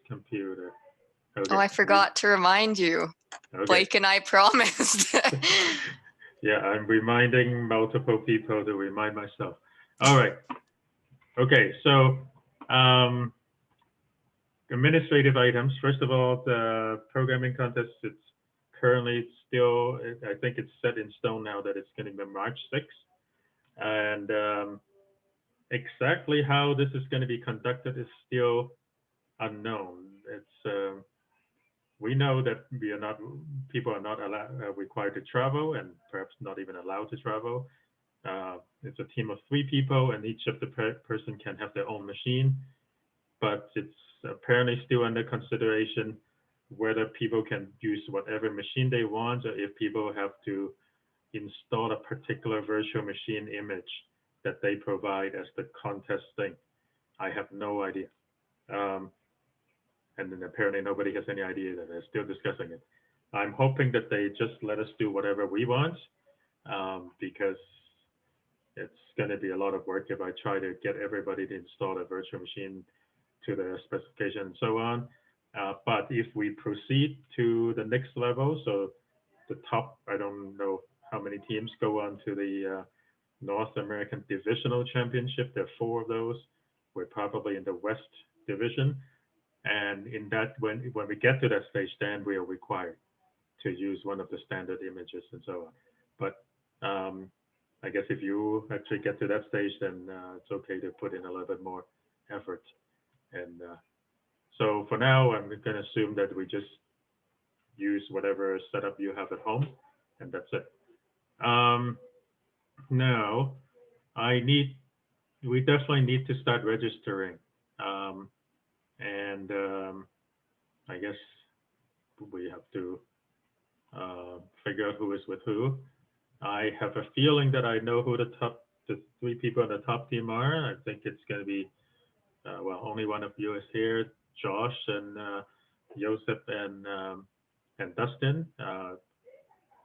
computer. Oh, Okay. I forgot to remind you. Okay. Blake and I promised. Yeah, I'm reminding multiple people to remind myself. All right. Okay, so administrative items. First of all, the programming contest, it's currently still, I think it's set in stone now that it's going to be March 6th. And exactly how this is going to be conducted is still unknown. It's we know that people are not required to travel and perhaps not even allowed to travel. It's a team of 3 people, and each of the person can have their own machine. But it's apparently still under consideration whether people can use whatever machine they want, or if people have to install a particular virtual machine image that they provide as the contest thing. I have no idea. And then apparently nobody has any idea that they're still discussing it. I'm hoping that they just let us do whatever we want, because it's going to be a lot of work if I try to get everybody to install a virtual machine to their specification and so on. But if we proceed to the next level, so the top, I don't know how many teams go on to the North American Divisional Championship. There are 4 of those. We're probably in the West Division. And in that, when we get to that stage, then we are required to use one of the standard images and so on. But I guess if you actually get to that stage, then it's okay to put in a little bit more effort. And so for now, I'm going to assume that we just use whatever setup you have at home, and that's it. Now, we definitely need to start registering. And I guess we have to figure out who is with who. I have a feeling that I know who the 3 people on the top team are. I think it's going to be, well, only one of you is here, Josh and Joseph and Dustin.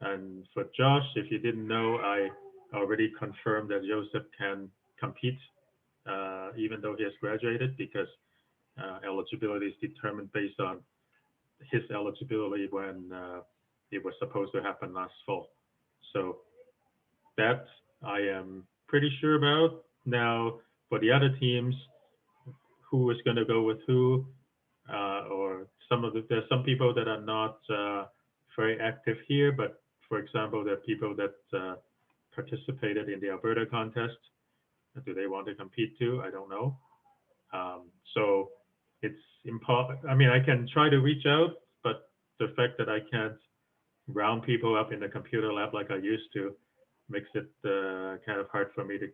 And for Josh, if you didn't know, I already confirmed that Joseph can compete, even though he has graduated, because eligibility is determined based on his eligibility when it was supposed to happen last fall. So that I am pretty sure about. Now, for the other teams, who is going to go with who, or there's some people that are not very active here, but for example, there are people that participated in the Alberta contest. Do they want to compete too? I don't know. So it's important. I mean, I can try to reach out, but the fact that I can't round people up in the computer lab like I used to makes it kind of hard for me to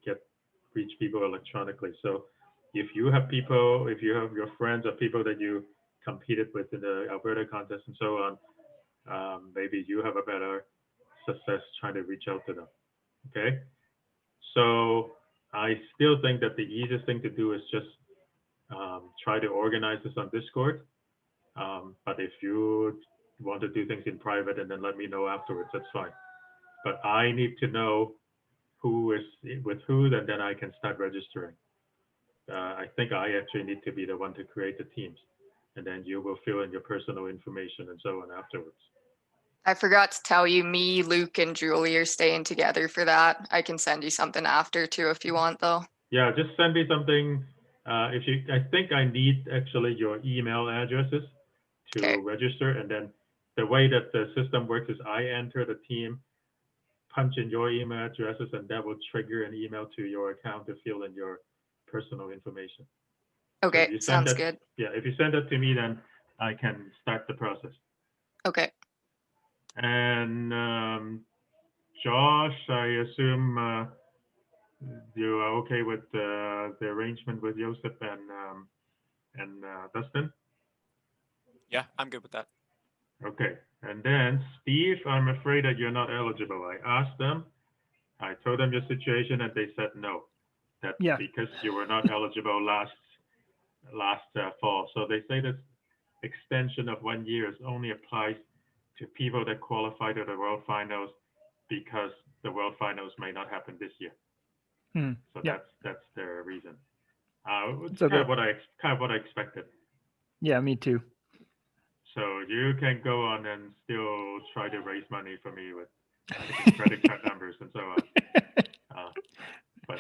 reach people electronically. So if you have your friends or people that you competed with in the Alberta contest and so on, maybe you have a better success trying to reach out to them. Okay. So I still think that the easiest thing to do is just try to organize this on Discord. But if you want to do things in private and then let me know afterwards, that's fine. But I need to know who is with who, and then I can start registering. I think I actually need to be the one to create the teams, and then you will fill in your personal information and so on afterwards. I forgot to tell you, me, Luke, and Julie are staying together for that. I can send you something after too if you want, though. Yeah, just send me something. I think I need actually your email addresses to register, and then the way that the system works is I enter the team, punch in your email addresses, and that will trigger an email to your account to fill in your personal information. Okay, So sounds good. Yeah, if you send that to me, then I can start the process. Okay. And Josh, I assume you are okay with the arrangement with Joseph and Dustin? Yeah, I'm good with that. Okay. And then Steve, I'm afraid that you're not eligible. I asked them, I told them your situation, and they said no. That's because you were not eligible last fall. So they say this extension of 1 year only applies to people that qualify to the World Finals because the World Finals may not happen this year. So that's their reason. It's kind of what I expected. Yeah, me too. So you can go on and still try to raise money for me with giving credit card numbers and so on. But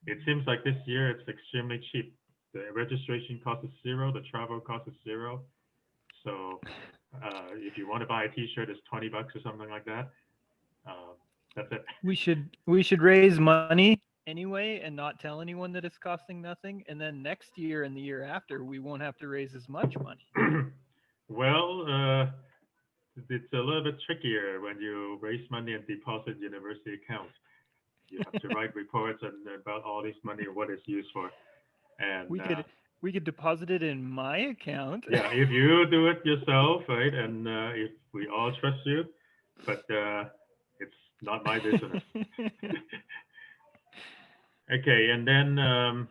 it seems like this year it's extremely cheap. The registration cost is zero. The travel cost is zero. So if you want to buy a T-shirt, it's $20 or something like that. That's it. We should raise money anyway and not tell anyone that it's costing nothing. And then next year and the year after, we won't have to raise as much money. Well, it's a little bit trickier when you raise money and deposit university accounts. You have to write reports and about all this money and what it's used for. And we could deposit it in my account. yeah, if you do it yourself, right, and if we all trust you, but it's not my business. Okay, and then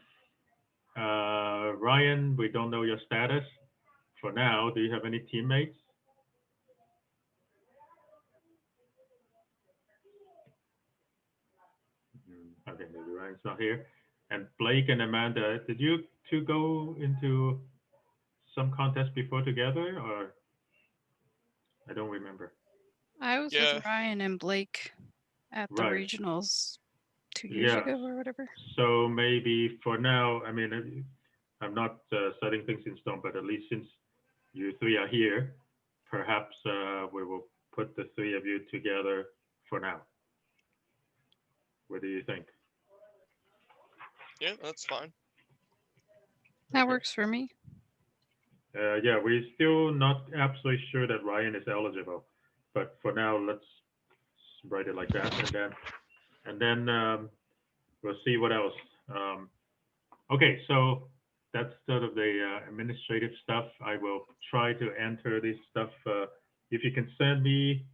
Ryan, we don't know your status for now. Do you have any teammates? Okay, maybe Ryan's not here. And Blake and Amanda, did you two go into some contest before together, or I don't remember. I was Yeah. with Ryan and Blake at the Right. regionals 2 years Yeah. ago or whatever. So maybe for now, I mean, I'm not setting things in stone, but at least since you three are here, perhaps we will put the three of you together for now. What do you think? Yeah, that's fine. That Okay. works for me. Yeah, we're still not absolutely sure that Ryan is eligible, but for now, let's write it like that, and then we'll see what else. Okay, so that's sort of the administrative stuff. I will try to enter this stuff. If you can send me,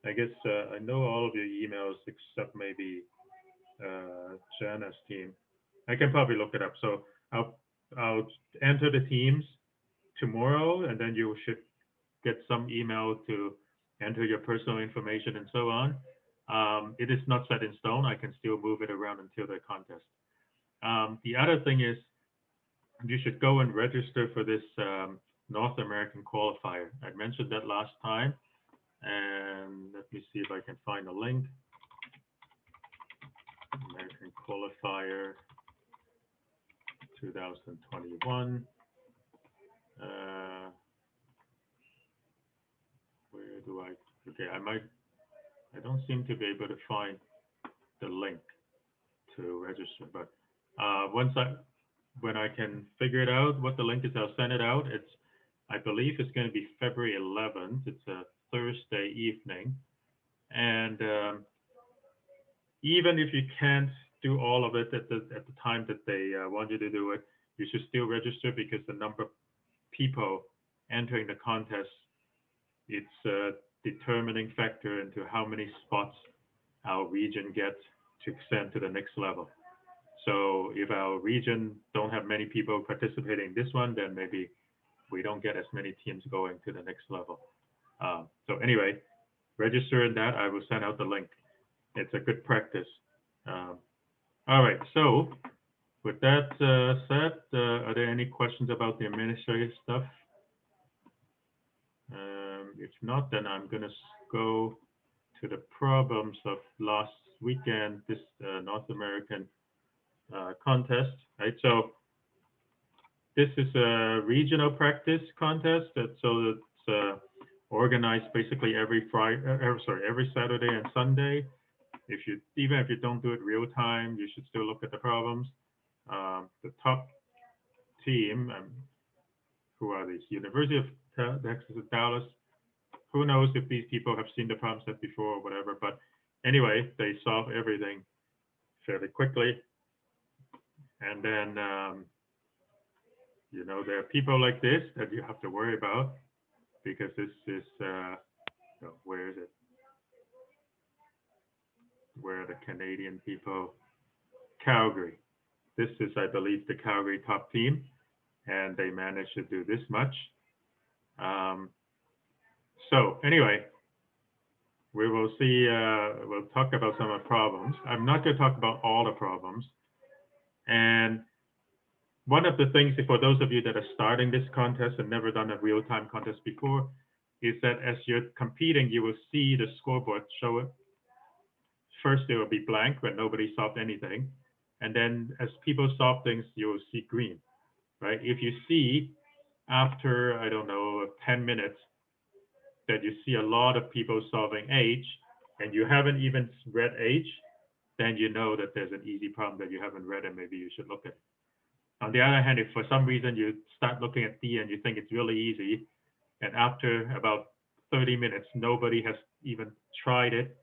I guess I know all of your emails except maybe Jana's team. I can probably look it up. So I'll enter the teams tomorrow, and then you should get some email to enter your personal information and so on. It is not set in stone. I can still move it around until the contest. The other thing is you should go and register for this North American qualifier. I mentioned that last time, and let me see if I can find a link. American qualifier 2021. Where do I? Okay, I don't seem to be able to find the link to register, but when I can figure it out what the link is, I'll send it out. I believe it's going to be February 11th. It's a Thursday evening, and even if you can't do all of it at the time that they want you to do it, you should still register, because the number of people entering the contest, it's a determining factor into how many spots our region gets to extend to the next level. So if our region don't have many people participating in this one, then maybe we don't get as many teams going to the next level. So anyway, register in that. I will send out the link. It's a good practice. All right, so with that said, are there any questions about the administrative stuff? If not, then I'm going to go to the problems of last weekend, this North American contest, right? So this is a regional practice contest, so it's organized basically every Saturday and Sunday. Even if you don't do it real time, you should still look at the problems. The top team, who are these? University of Texas at Dallas. Who knows if these people have seen the problem set before or whatever, but anyway, they solve everything fairly quickly. And then, there are people like this that you have to worry about, because this is, where is it? Where are the Canadian people? Calgary. This is, I believe, the Calgary top team, and they managed to do this much. So anyway, we will see, we'll talk about some of the problems. I'm not going to talk about all the problems. And one of the things, for those of you that are starting this contest and never done a real-time contest before, is that as you're competing, you will see the scoreboard show it. First, it will be blank when nobody solved anything. And then as people solve things, you'll see green, right? If you see after, I don't know, 10 minutes, that you see a lot of people solving H, and you haven't even read H, then you know that there's an easy problem that you haven't read and maybe you should look at it. On the other hand, if for some reason you start looking at D and you think it's really easy, and after about 30 minutes, nobody has even tried it,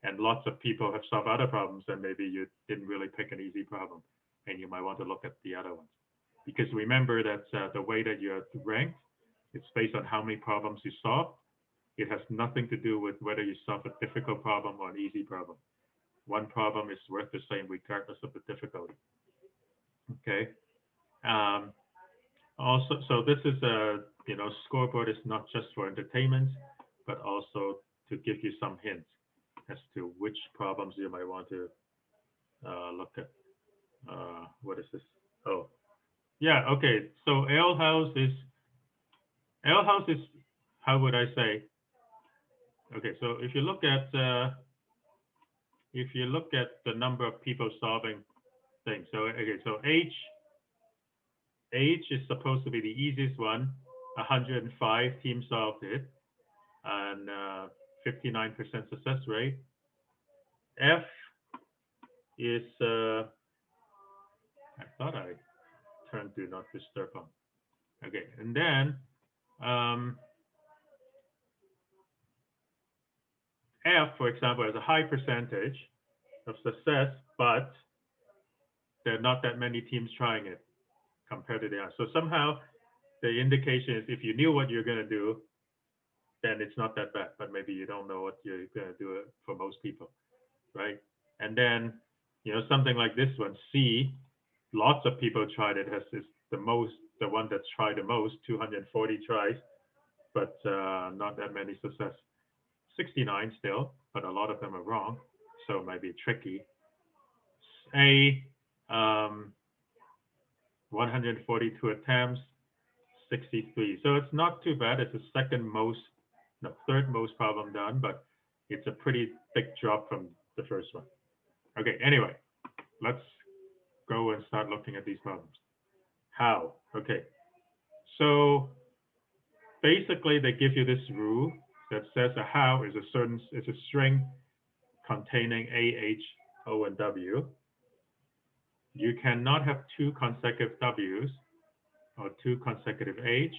and lots of people have solved other problems, then maybe you didn't really pick an easy problem, and you might want to look at the other ones. Because remember that the way that you're ranked, it's based on how many problems you solve. It has nothing to do with whether you solve a difficult problem or an easy problem. One problem is worth the same regardless of the difficulty. Okay. Also, so this is a, scoreboard is not just for entertainment, but also to give you some hints as to which problems you might want to look at. What is this? Oh, yeah. Okay. So L house is, how would I say? Okay. So if you look at the number of people solving things. So okay. So H is supposed to be the easiest one. 105 teams solved it, and 59% success rate. F is I thought I turned do not disturb on. Okay, and then F, for example, has a high percentage of success, but there are not that many teams trying it compared to the other. So somehow the indication is if you knew what you're going to do, then it's not that bad, but maybe you don't know what you're going to do for most people, right? And then, something like this one, C, lots of people tried it, the one that's tried the most, 240 tries, but not that many success. 69 still, but a lot of them are wrong, so it might be tricky. A, 142 attempts, 63. So it's not too bad. It's the third most problem done, but it's a pretty big drop from the first one. Okay, anyway, let's go and start looking at these problems. How? Okay, so basically they give you this rule that says a how is a string containing A, H, O, and W. You cannot have two consecutive W's or two consecutive H.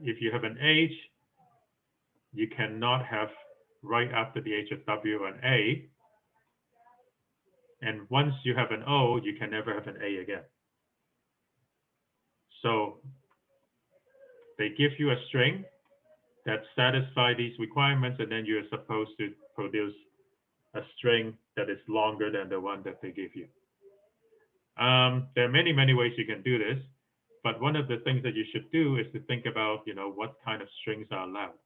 If you have an H, you cannot have right after the H of W an A. And once you have an O, you can never have an A again. So they give you a string that satisfies these requirements, and then you're supposed to produce a string that is longer than the one that they give you. There are many, many ways you can do this, but one of the things that you should do is to think about, what kind of strings are allowed,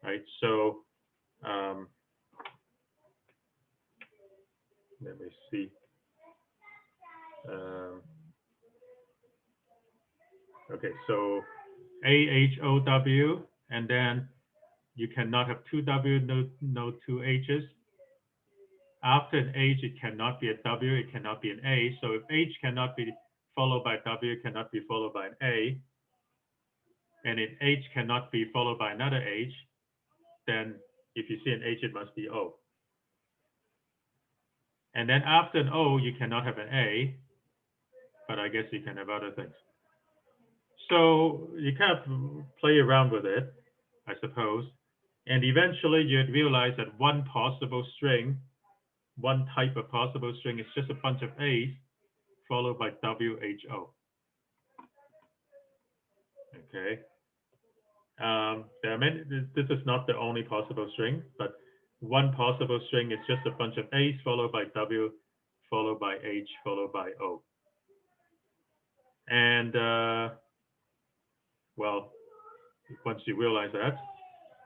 right? So let me see. Okay, so AHOW, and then you cannot have two W, no two H's. After an H, it cannot be a W, it cannot be an A. So if H cannot be followed by W, it cannot be followed by an A, and if H cannot be followed by another H, then if you see an H, it must be O. And then after an O, you cannot have an A, but I guess you can have other things. So you kind of play around with it, I suppose. And eventually you'd realize that one type of possible string is just a bunch of A's followed by WHO. Okay. There are many, this is not the only possible string, but one possible string is just a bunch of A's followed by W, followed by H, followed by O. And well, once you realize that,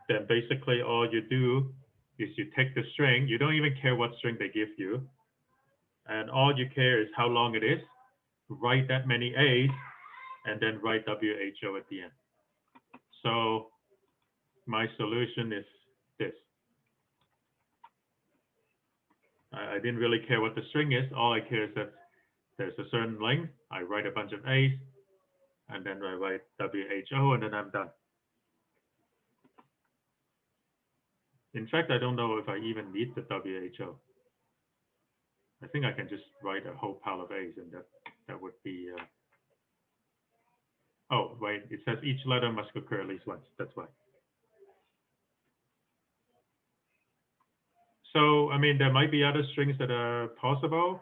then basically all you do is you take the string, you don't even care what string they give you, and all you care is how long it is, write that many A's and then write WHO at the end. So my solution is this. I didn't really care what the string is. All I care is that there's a certain length. I write a bunch of A's, and then I write WHO, and then I'm done. In fact, I don't know if I even need the WHO. I think I can just write a whole pile of A's, and that would be. Oh, wait, it says each letter must occur at least once. That's why. So, I mean, there might be other strings that are possible.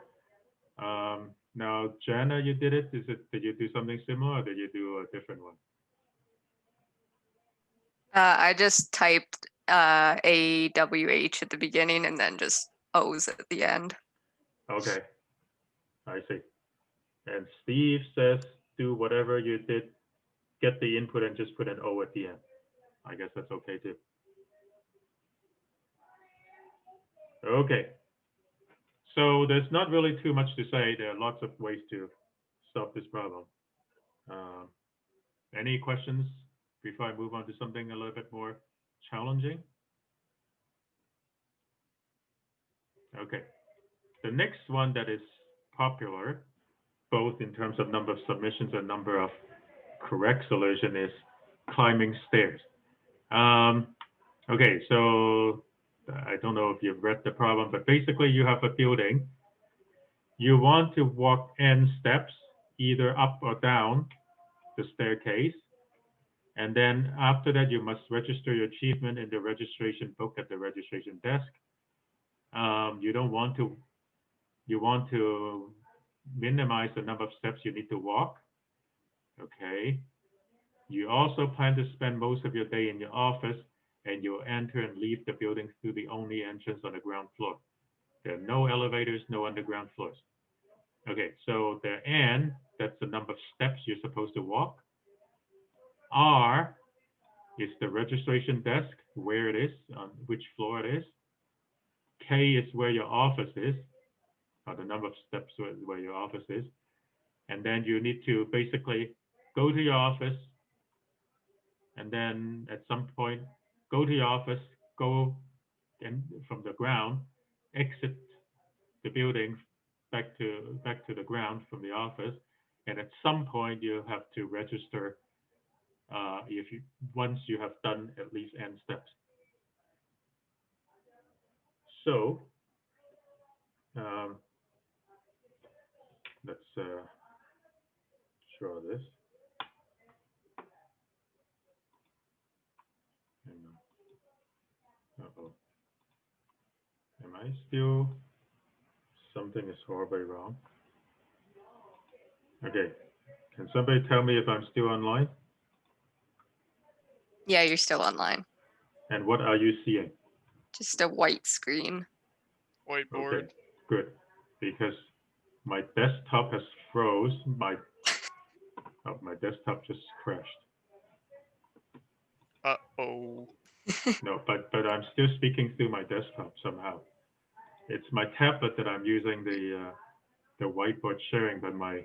Now, Jana, you did it. Did you do something similar, or did you do a different one? I just typed AWH at the beginning and then just O's at the end. Okay, I see. And Steve says do whatever you did, get the input and just put an O at the end. I guess that's okay too. Okay. So there's not really too much to say. There are lots of ways to solve this problem. Any questions before I move on to something a little bit more challenging? Okay. The next one that is popular, both in terms of number of submissions and number of correct solution, is climbing stairs. Okay, so I don't know if you've read the problem, but basically you have a building. You want to walk n steps, either up or down the staircase. And then after that, you must register your achievement in the registration book at the registration desk. You want to minimize the number of steps you need to walk. Okay. You also plan to spend most of your day in your office, and you'll enter and leave the building through the only entrance on the ground floor. There are no elevators, no underground floors. Okay, so the N, that's the number of steps you're supposed to walk. R is the registration desk, where it is, on which floor it is. K is where your office is, or the number of steps where your office is. And then you need to basically go to your office, and then at some point, go to your office, go and from the ground, exit the building back to the ground from the office, and at some point you have to register once you have done at least n steps. So let's draw this. Uh-oh. Am I still? Something is horribly wrong. Okay. Can somebody tell me if I'm still online? Yeah, you're still online. And what are you seeing? Just a white screen. Whiteboard. Okay, good. Because my desktop has froze. My desktop just crashed. Uh-oh. No, but I'm still speaking through my desktop somehow. It's my tablet that I'm using the whiteboard sharing, but my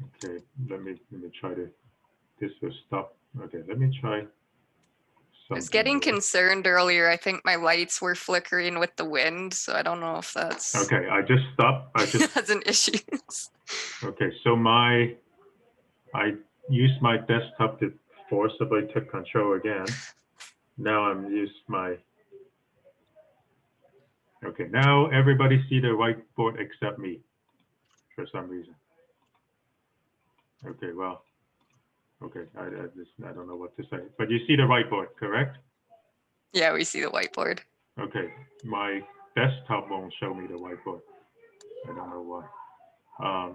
okay. Let me try to. This will stop. Okay, let me try. I was getting concerned earlier. I think my lights were flickering with the wind, so I don't know if that's Okay, I just stopped. that's an issue. Okay, so I used my desktop to forcibly take control again. Now I'm used my. Okay, now everybody see the whiteboard except me, for some reason. Okay, well, okay, I don't know what to say, but you see the whiteboard, correct? Yeah, we see the whiteboard. Okay, my desktop won't show me the whiteboard. I don't know why.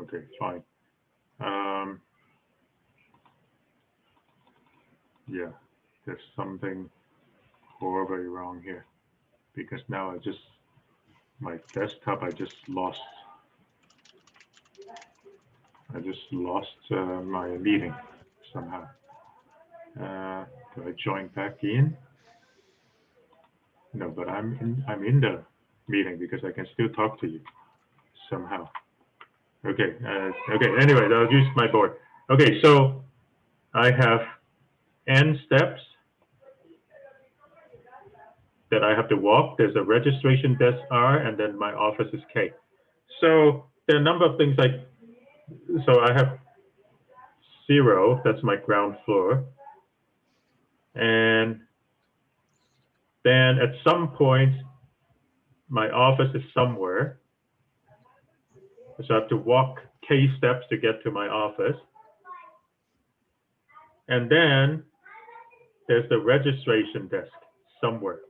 Okay, fine. Yeah, there's something horribly wrong here, because now my desktop, I just lost my meeting somehow. Do I join back in? No, but I'm in the meeting because I can still talk to you somehow. Okay, okay, anyway, I'll use my board. Okay, so I have N steps that I have to walk. There's a registration desk R, and then my office is K. So there are a number of things so I have 0, that's my ground floor. And then at some point, my office is somewhere. So I have to walk K steps to get to my office. And then there's the registration desk somewhere.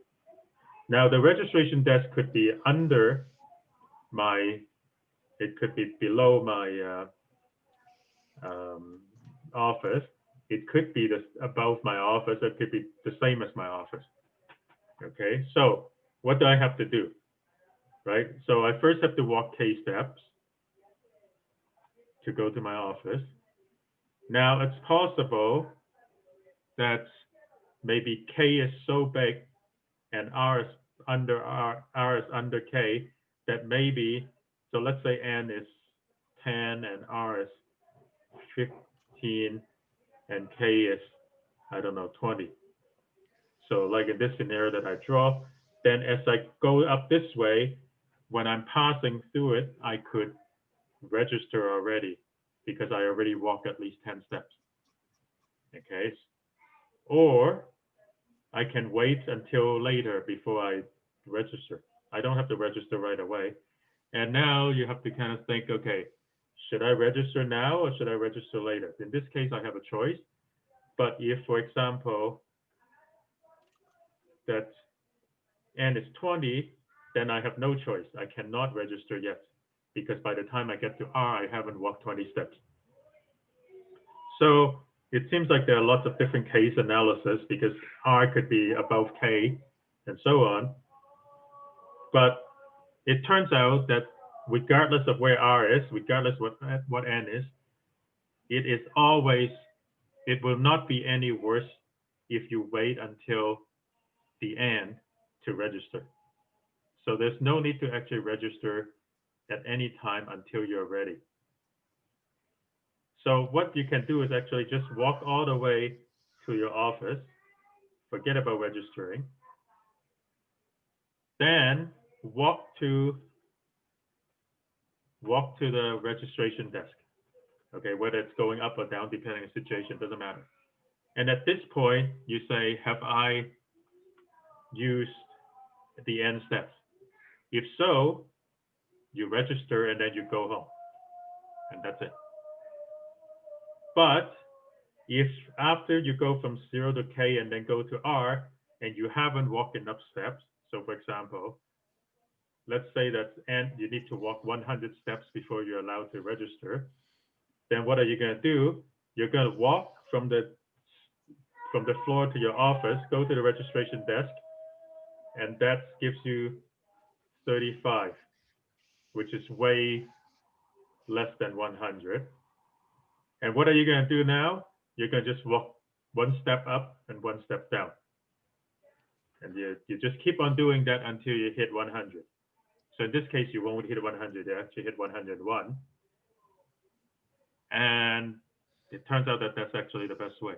Now the registration desk could be under it could be below my office. It could be above my office. It could be the same as my office. Okay, so what do I have to do? Right, so I first have to walk K steps to go to my office. Now it's possible that maybe K is so big and R is under K that maybe, so let's say N is 10 and R is 15 and K is, I don't know, 20. So like in this scenario that I draw, then as I go up this way, when I'm passing through it, I could register already because I already walked at least 10 steps. Okay, or I can wait until later before I register. I don't have to register right away. And now you have to kind of think, okay, should I register now or should I register later? In this case, I have a choice. But if, for example, that N is 20, then I have no choice. I cannot register yet because by the time I get to R, I haven't walked 20 steps. So it seems like there are lots of different case analysis because R could be above K and so on. But it turns out that regardless of where R is, regardless what N is, it will not be any worse if you wait until the end to register. So there's no need to actually register at any time until you're ready. So what you can do is actually just walk all the way to your office, forget about registering, then walk to the registration desk. Okay, whether it's going up or down, depending on the situation, doesn't matter. And at this point, you say, have I used the N steps? If so, you register and then you go home. And that's it. But if after you go from 0 to K and then go to R and you haven't walked enough steps, so for example, let's say that you need to walk 100 steps before you're allowed to register, then what are you going to do? You're going to walk from the floor to your office, go to the registration desk, and that gives you 35, which is way less than 100. And what are you going to do now? You're going to just walk one step up and one step down. And you just keep on doing that until you hit 100. So in this case, you won't hit 100, you actually hit 101. And it turns out that that's actually the best way.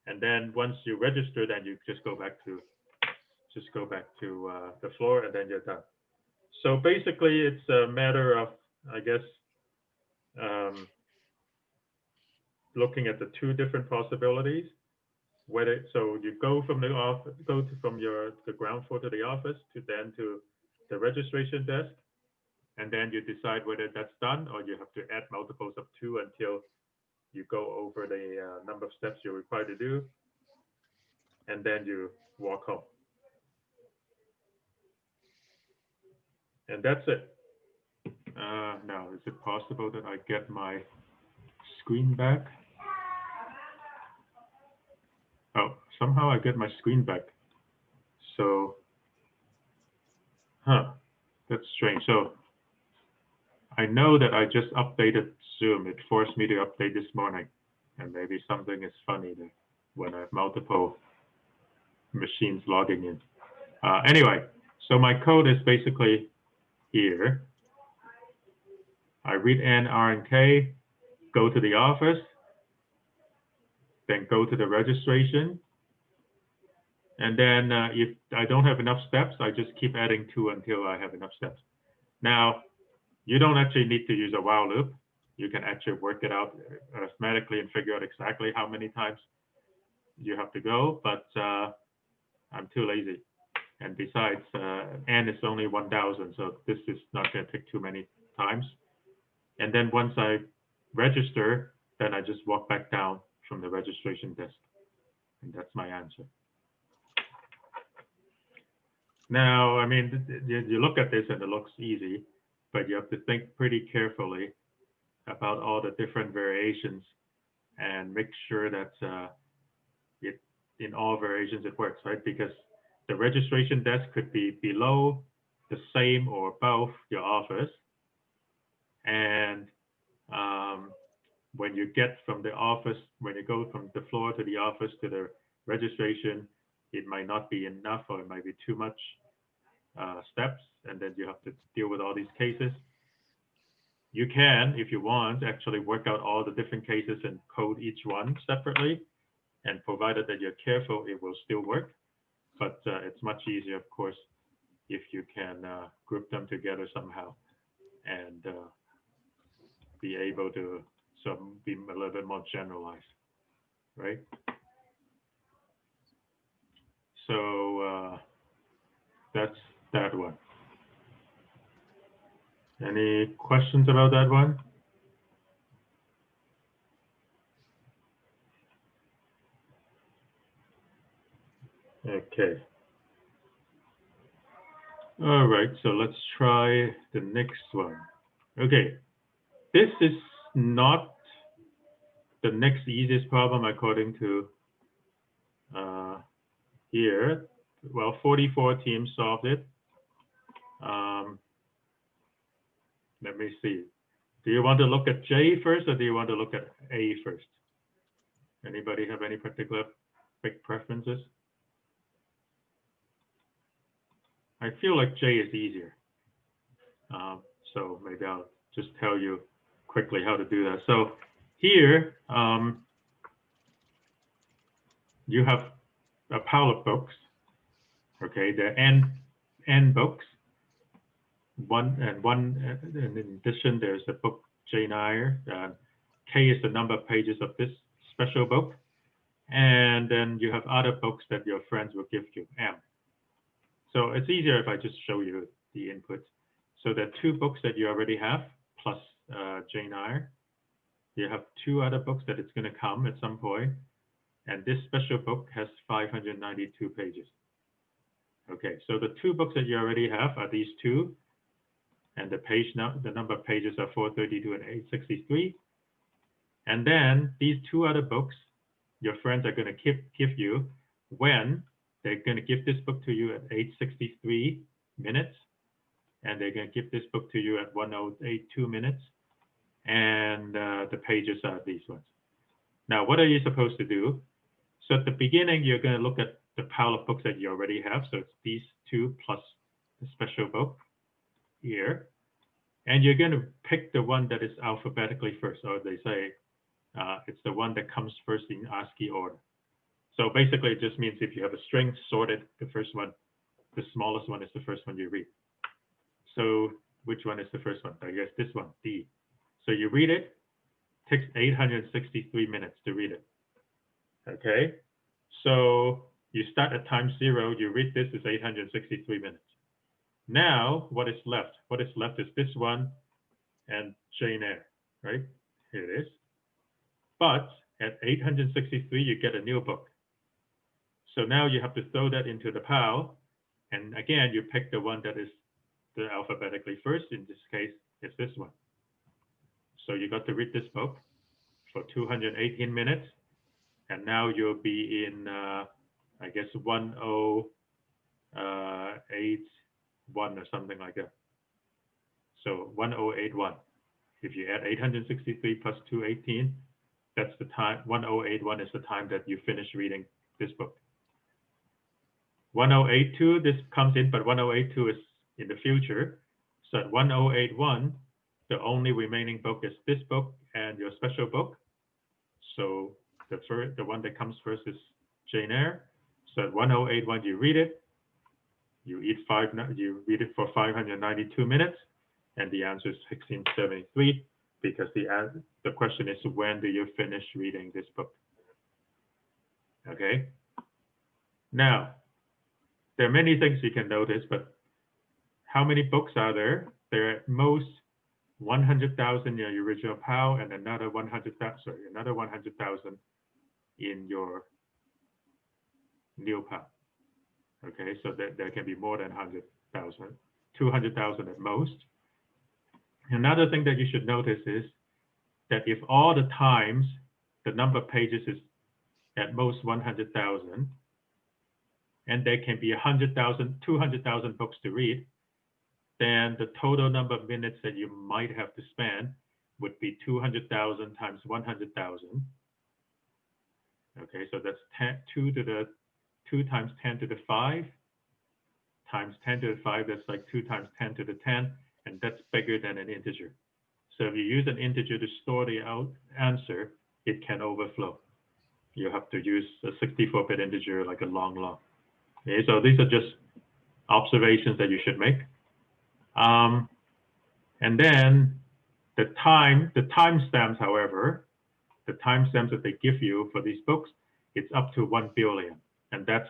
And then once you register, then you just go back to the floor and then you're done. So basically it's a matter of, I guess, looking at the two different possibilities. So you go from the office, from the ground floor to the office to the registration desk, and then you decide whether that's done or you have to add multiples of 2 until you go over the number of steps you're required to do, and then you walk home. And that's it. Now, is it possible that I get my screen back? Oh, somehow I get my screen back. So, that's strange. So I know that I just updated Zoom. It forced me to update this morning. And maybe something is funny when I have multiple machines logging in. Anyway, So my code is basically here. I read N, R, and K, go to the office, then go to the registration. And then if I don't have enough steps, I just keep adding 2 until I have enough steps. Now, you don't actually need to use a while loop. You can actually work it out arithmetically and figure out exactly how many times you have to go, but I'm too lazy. And besides, N is only 1,000, so this is not going to take too many times. And then once I register, then I just walk back down from the registration desk. And that's my answer. Now, I mean, you look at this and it looks easy, but you have to think pretty carefully about all the different variations and make sure that in all variations it works, right? Because the registration desk could be below, the same, or above your office. And when you get from the office, when you go from the floor to the office to the registration, it might not be enough, or it might be too much steps, and then you have to deal with all these cases. You can, if you want, actually work out all the different cases and code each one separately, and provided that you're careful, it will still work. But it's much easier, of course, if you can group them together somehow and be able to be a little bit more generalized, right? So that's that one. Any questions about that one? Okay. All right, so let's try the next one. Okay, this is not the next easiest problem according to here. Well, 44 teams solved it. Let me see. Do you want to look at J first, or do you want to look at A first? Anybody have any particular big preferences? I feel like J is easier. So maybe I'll just tell you quickly how to do that. So here, you have a pile of books. Okay, there are N books. And in addition, there's a book Jane Eyre. K is the number of pages of this special book. And then you have other books that your friends will give you, M. So it's easier if I just show you the inputs. So there are 2 books that you already have, plus Jane Eyre. You have 2 other books that it's going to come at some point. And this special book has 592 pages. Okay, so the 2 books that you already have are these 2. And the number of pages are 432 and 863. And then these 2 other books, your friends are going to give you when they're going to give this book to you at 8:63 minutes, and they're going to give this book to you at 1082 minutes, and the pages are these ones. Now, what are you supposed to do? So at the beginning, you're going to look at the pile of books that you already have. So it's these 2 plus the special book here, and you're going to pick the one that is alphabetically first, or they say it's the one that comes first in ASCII order. So basically, it just means if you have a string sorted, the first one, the smallest one is the first one you read. So which one is the first one? I guess this one, D. So you read it, takes 863 minutes to read it. Okay, so you start at time 0, you read this is 863 minutes. Now, what is left? What is left is this one and Jane Eyre, right? Here it is. But at 863, you get a new book. So now you have to throw that into the pile. And again, you pick the one that is the alphabetically first. In this case, it's this one. So you got to read this book for 218 minutes. And now you'll be in, I guess, 1081 or something like that. So 1081. If you add 863 plus 218, that's the time, 1081 is the time that you finish reading this book. 1082, this comes in, but 1082 is in the future. So at 1081, the only remaining book is this book and your special book. So the one that comes first is Jane Eyre. So at 1081, you read it. You read it for 592 minutes, and the answer is 1673, because the question is, when do you finish reading this book? Okay. Now, there are many things you can notice, but how many books are there? There are at most 100,000 in your original POW and another 100,000 in your new POW. Okay, so there can be more than 100,000, 200,000 at most. Another thing that you should notice is that if all the times the number of pages is at most 100,000, and there can be 100,000, 200,000 books to read, then the total number of minutes that you might have to spend would be 200,000 times 100,000. Okay, so that's 2 times 10 to the 5 times 10 to the 5, that's like 2 times 10 to the 10, and that's bigger than an integer. So if you use an integer to store the answer, it can overflow. You have to use a 64-bit integer like a long. Okay, so these are just observations that you should make. And then the timestamps, however, the timestamps that they give you for these books, it's up to 1 billion, and that's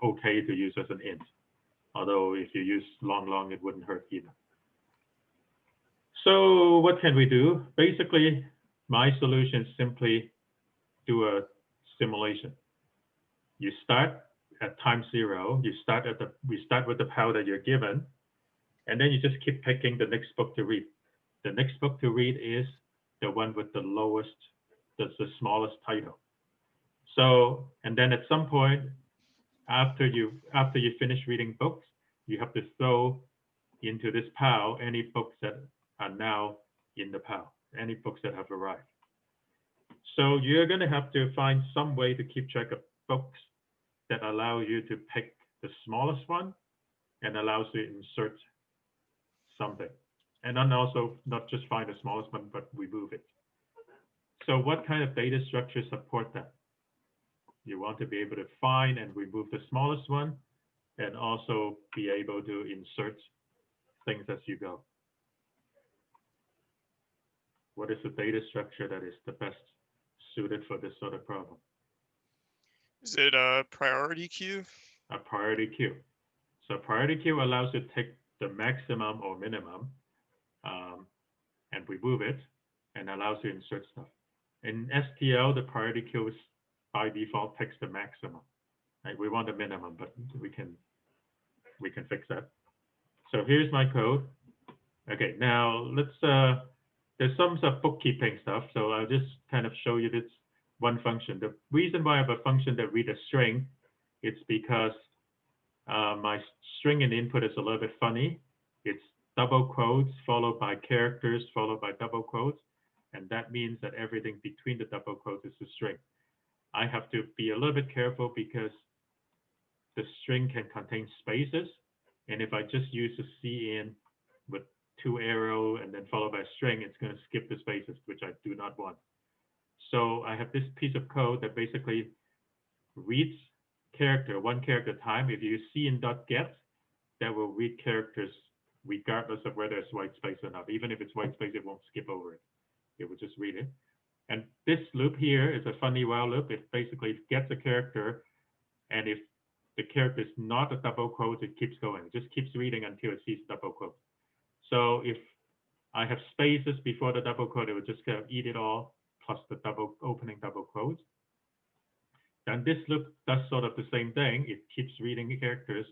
okay to use as an int. Although if you use long, it wouldn't hurt either. So what can we do? Basically, my solution is simply do a simulation. You start at time 0. We start with the POW that you're given, and then you just keep picking the next book to read. The next book to read is the one with the lowest, that's the smallest title. So, and then at some point, after you finish reading books, you have to throw into this POW any books that are now in the POW, any books that have arrived. So you're going to have to find some way to keep track of books that allow you to pick the smallest one and allows you to insert something. And then also not just find the smallest one, but remove it. So what kind of data structures support that? You want to be able to find and remove the smallest one, and also be able to insert things as you go. What is the data structure that is the best suited for this sort of problem? Is it a priority queue? A priority queue. So priority queue allows you to take the maximum or minimum and remove it, and allows you to insert stuff. In STL, the priority queue is by default takes the maximum. Right? We want the minimum, but we can fix that. So here's my code. Okay, now let's there's some bookkeeping stuff, so I'll just kind of show you this one function. The reason why I have a function that reads a string, it's because my string in input is a little bit funny. It's double quotes followed by characters followed by double quotes, and that means that everything between the double quotes is a string. I have to be a little bit careful because the string can contain spaces, and if I just use a cin with 2 arrows and then followed by a string, it's going to skip the spaces, which I do not want. So I have this piece of code that basically reads character, 1 character at a time. If you cin.get, that will read characters regardless of whether it's white space or not. Even if it's white space, it won't skip over it. It will just read it. And this loop here is a funny while loop. It basically gets a character, and if the character is not a double quote, it keeps going. It just keeps reading until it sees double quote. So if I have spaces before the double quote, it would just kind of eat it all, plus the opening double quotes. Then this loop does sort of the same thing. It keeps reading characters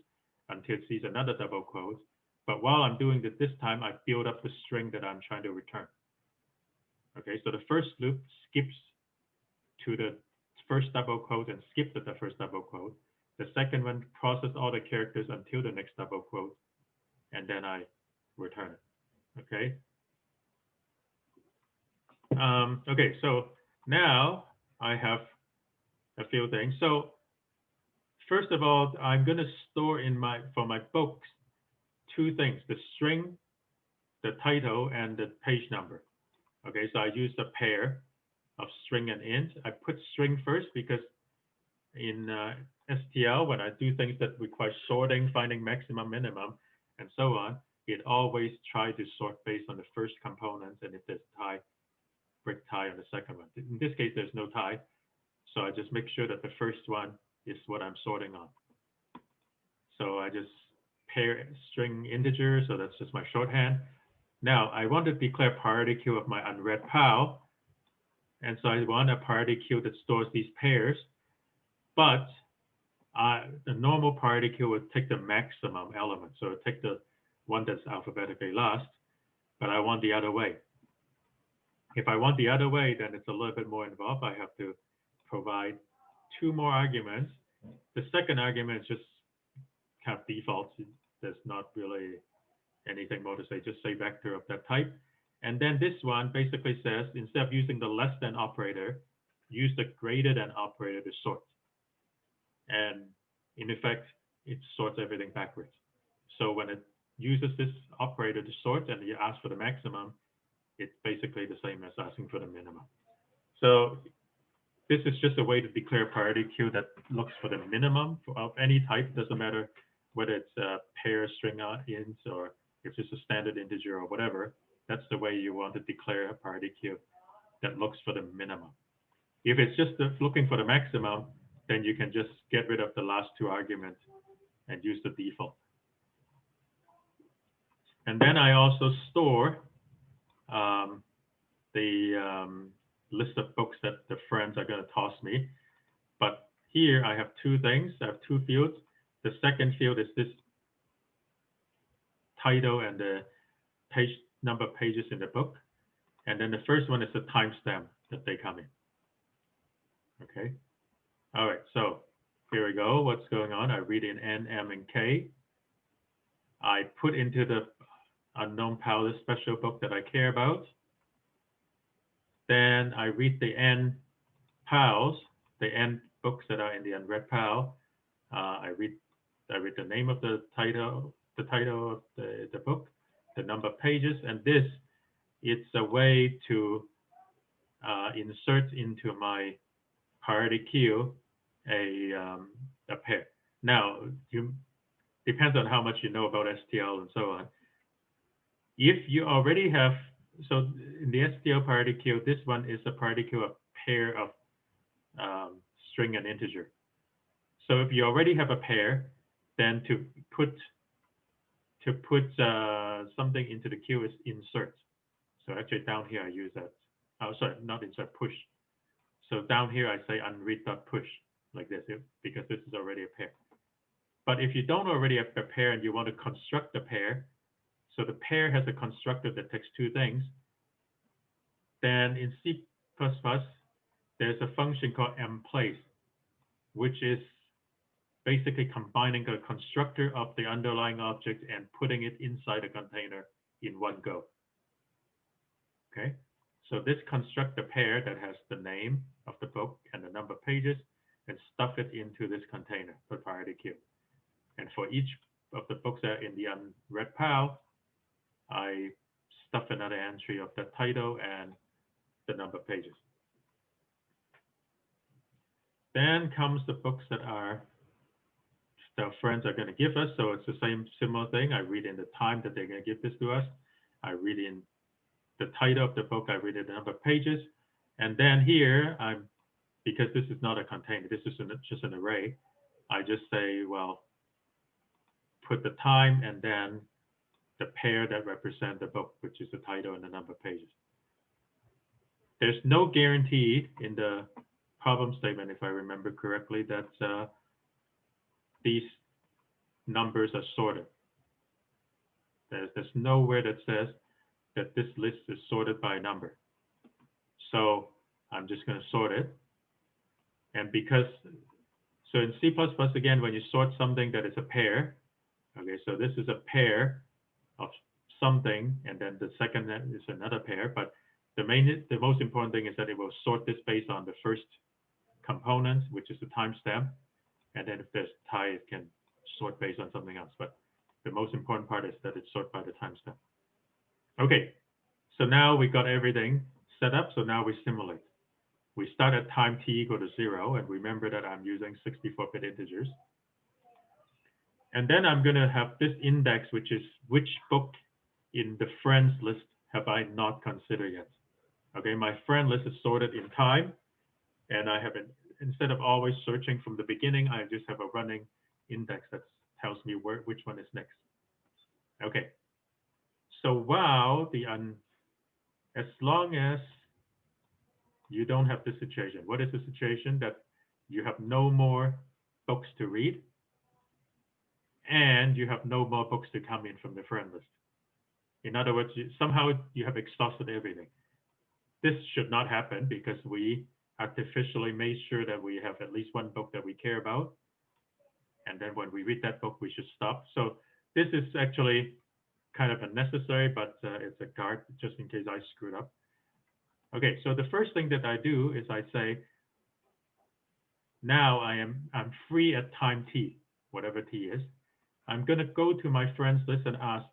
until it sees another double quote. But while I'm doing it this time, I build up the string that I'm trying to return. Okay, so the first loop skips to the first double quote and skips at the first double quote. The second one processes all the characters until the next double quote, and then I return it. Okay. Okay, so now I have a few things. So first of all, I'm going to store for my books, two things, the string, the title, and the page number. Okay, so I use a pair of string and int. I put string first because in STL, when I do things that require sorting, finding maximum, minimum, and so on, it always tries to sort based on the first component, and if there's tie, break tie on the second one. In this case, there's no tie, so I just make sure that the first one is what I'm sorting on. So I just pair string integer, so that's just my shorthand. Now I want to declare priority queue of my unread PAL, and so I want a priority queue that stores these pairs, but the normal priority queue would take the maximum element, so it take the one that's alphabetically last, but I want the other way. If I want the other way, then it's a little bit more involved. I have to provide two more arguments. The second argument is just kind of default. There's not really anything more to say, just say vector of that type. And then this one basically says, instead of using the less than operator, use the greater than operator to sort. And in effect, it sorts everything backwards. So when it uses this operator to sort and you ask for the maximum, it's basically the same as asking for the minimum. So this is just a way to declare a priority queue that looks for the minimum of any type. Doesn't matter whether it's a pair, string, int, or if it's a standard integer or whatever. That's the way you want to declare a priority queue that looks for the minimum. If it's just looking for the maximum, then you can just get rid of the last two arguments and use the default. And then I also store the list of books that the friends are going to toss me. But here I have two things. I have two fields. The second field is this title and the page number of pages in the book. And then the first one is the timestamp that they come in. Okay. All right. So here we go. What's going on? I read in N, M, and K. I put into the unknown PAL, the special book that I care about. Then I read the N PALs, the N books that are in the unread PAL. I read the name of the title of the book, the number of pages, and this, it's a way to insert into my priority queue a pair. Now, depends on how much you know about STL and so on. If you already have, so in the STL priority queue, this one is a priority queue of pair of string and integer. So if you already have a pair, then to put something into the queue is insert. So actually down here I use that. Oh, sorry, not insert, push. So down here I say unread.push like this, because this is already a pair. But if you don't already have a pair and you want to construct a pair, so the pair has a constructor that takes two things, then in C++, there's a function called mplace, which is basically combining the constructor of the underlying object and putting it inside a container in one go. Okay, so this construct a pair that has the name of the book and the number of pages and stuff it into this container for priority queue. And for each of the books that are in the unread PAL, I stuff another entry of the title and the number of pages. Then comes the books that our friends are going to give us. So it's the same similar thing. I read in the time that they're going to give this to us. I read in the title of the book. I read in the number of pages. And then here, because this is not a container, this is just an array, I just say, well, put the time and then the pair that represent the book, which is the title and the number of pages. There's no guarantee in the problem statement, if I remember correctly, that these numbers are sorted. There's nowhere that says that this list is sorted by number. So I'm just going to sort it. And because, so in C++, again, when you sort something that is a pair, okay, so this is a pair of something, and then the second is another pair, but the most important thing is that it will sort this based on the first component, which is the timestamp, And then if there's tie, it can sort based on something else. But the most important part is that it's sort by the timestamp. Okay, so now we got everything set up. So now we simulate. We start at time t equal to 0, and remember that I'm using 64-bit integers. And then I'm going to have this index, which is which book in the friends list have I not considered yet. Okay, my friend list is sorted in time, and I have an, instead of always searching from the beginning, I just have a running index that tells me which one is next. Okay, so wow, as long as you don't have this situation. What is the situation? That you have no more books to read, and you have no more books to come in from the friend list. In other words, somehow you have exhausted everything. This should not happen because we artificially made sure that we have at least one book that we care about. And then when we read that book, we should stop. So this is actually kind of unnecessary, but it's a guard just in case I screwed up. Okay, so the first thing that I do is I say, now I'm free at time t, whatever t is. I'm going to go to my friends list and ask,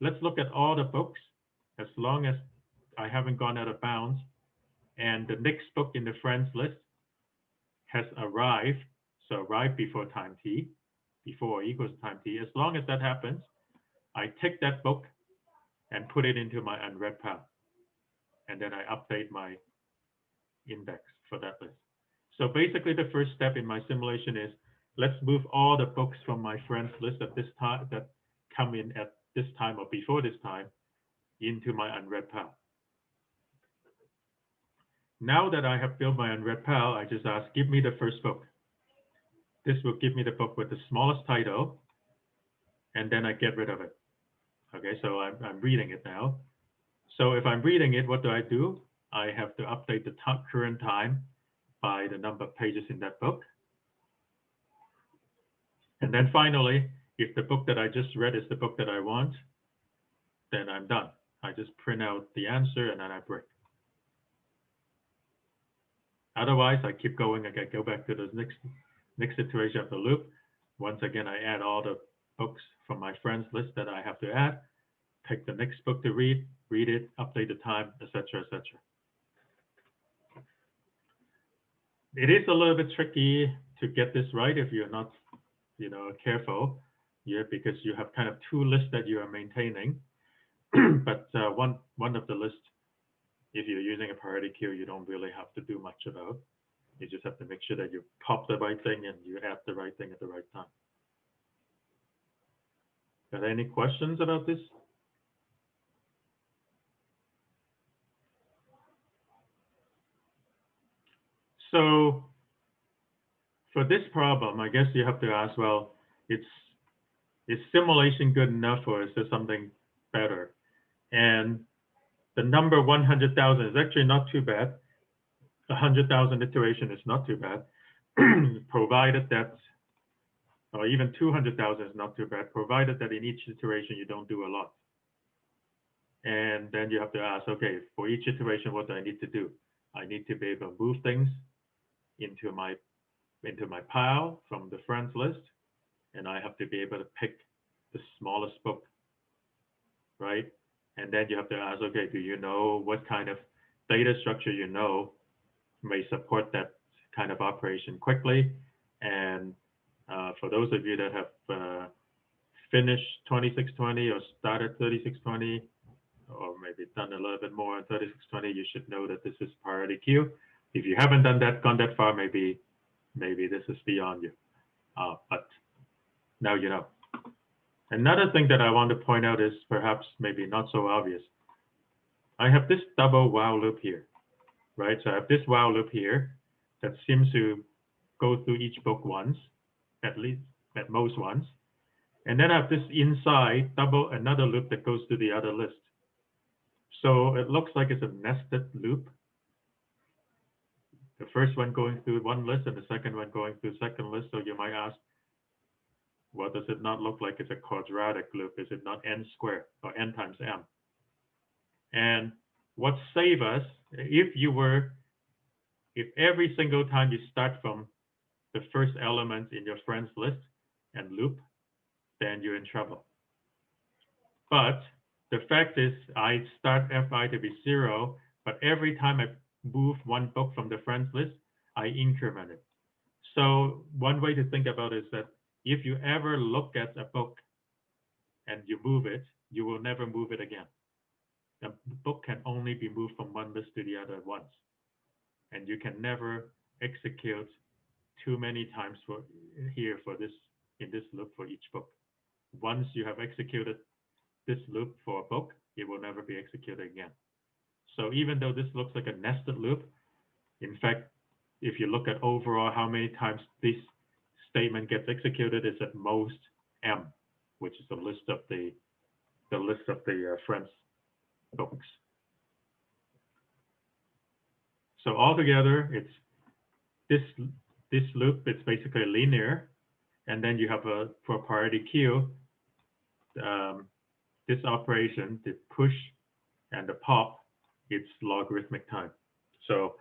let's look at all the books as long as I haven't gone out of bounds and the next book in the friends list has arrived, so arrived before time t, before or equals time t. As long as that happens, I take that book and put it into my unread pile. And then I update my index for that list. So basically the first step in my simulation is, let's move all the books from my friends list at this time that come in at this time or before this time into my unread pile. Now that I have built my unread pile, I just ask, give me the first book. This will give me the book with the smallest title, and then I get rid of it. Okay, so I'm reading it now. So if I'm reading it, what do? I have to update the current time by the number of pages in that book. And then finally, if the book that I just read is the book that I want, then I'm done. I just print out the answer and then I break. Otherwise, I keep going. I go back to the next iteration of the loop. Once again, I add all the books from my friends list that I have to add, pick the next book to read it, update the time, etc., etc. It is a little bit tricky to get this right if you're not, careful. Yeah, because you have kind of two lists that you are maintaining. But one of the lists, if you're using a priority queue, you don't really have to do much about. You just have to make sure that you pop the right thing and you add the right thing at the right time. Are there any questions about this? So for this problem, I guess you have to ask, well, is simulation good enough or is there something better? And the number 100,000 is actually not too bad. 100,000 iteration is not too bad, provided that, or even 200,000 is not too bad, provided that in each iteration you don't do a lot. And then you have to ask, okay, for each iteration, what do I need to do? I need to be able to move things into my pile from the friends list, and I have to be able to pick the smallest book, right? And then you have to ask, okay, do you know what kind of data structure may support that kind of operation quickly? And for those of you that have finished 2620 or started 3620, or maybe done a little bit more on 3620, you should know that this is priority queue. If you haven't gone that far, maybe this is beyond you. But now you know. Another thing that I want to point out is perhaps maybe not so obvious. I have this double while loop here, right? So I have this while loop here that seems to go through each book once, at most once. And then I have this inside another loop that goes to the other list. So it looks like it's a nested loop. The first one going through one list and the second one going through second list. So you might ask, well, does it not look like it's a quadratic loop? Is it not n squared or n times m? And what saves us, if every single time you start from the first element in your friends list and loop, then you're in trouble. But the fact is, I start fi to be 0, but every time I move one book from the friends list, I increment it. So one way to think about it is that if you ever look at a book and you move it, you will never move it again. The book can only be moved from one list to the other at once. And you can never execute too many times in this loop for each book. Once you have executed this loop for a book, it will never be executed again. So even though this looks like a nested loop, in fact, if you look at overall how many times this statement gets executed, is at most m, which is the list of the friends books. So altogether, it's this loop. It's basically linear, and then you have for priority queue, this operation, the push and the pop, it's logarithmic time. So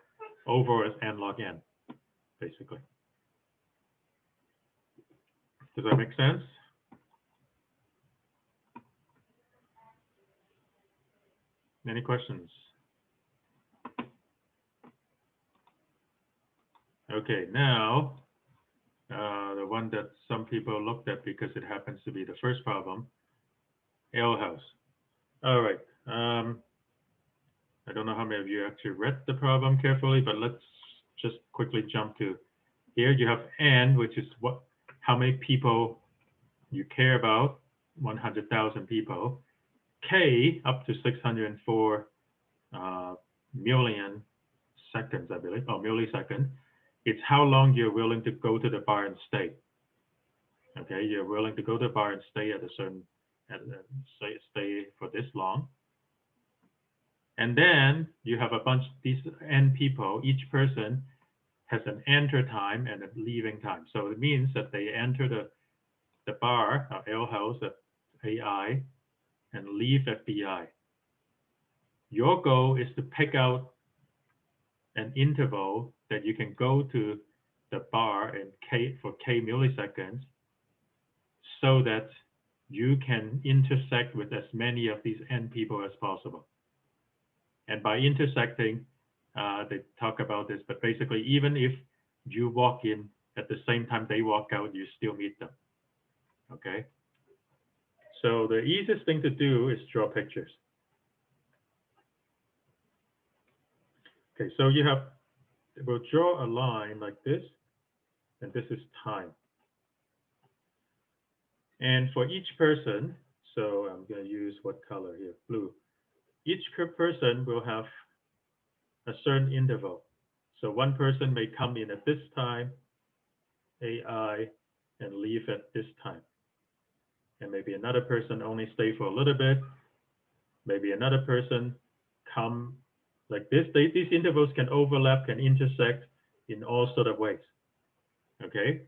overall is n log n, basically. Does that make sense? Any questions? Okay, now the one that some people looked at because it happens to be the first problem, Ale House. All right. I don't know how many of you actually read the problem carefully, but let's just quickly jump to here. You have n, which is how many people you care about, 100,000 people. K up to 604 million seconds, I believe, or millisecond. It's how long you're willing to go to the bar and stay. Okay, you're willing to go to the bar and stay at a certain, stay for this long. And then you have a bunch of these n people. Each person has an enter time and a leaving time. So it means that they enter the bar, Ale House at AI, and leave at BI. Your goal is to pick out an interval that you can go to the bar in for k milliseconds so that you can intersect with as many of these n people as possible. And by intersecting, they talk about this, but basically even if you walk in at the same time they walk out, you still meet them, okay? So the easiest thing to do is draw pictures. Okay, so we'll draw a line like this, and this is time. And for each person, so I'm going to use what color here? Blue. Each person will have a certain interval. So one person may come in at this time, AI, and leave at this time. And maybe another person only stay for a little bit. Maybe another person come like this. These intervals can overlap, can intersect in all sort of ways. Okay?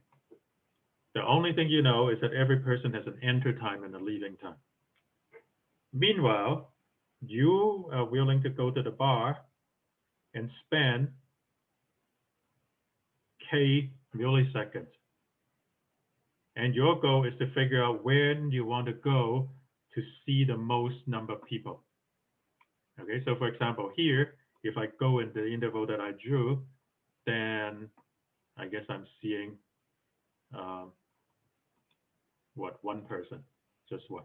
The only thing you know is that every person has an enter time and a leaving time. Meanwhile, you are willing to go to the bar and spend k milliseconds. And your goal is to figure out when you want to go to see the most number of people. Okay, so for example, here, if I go in the interval that I drew, then I guess I'm seeing one person, just one.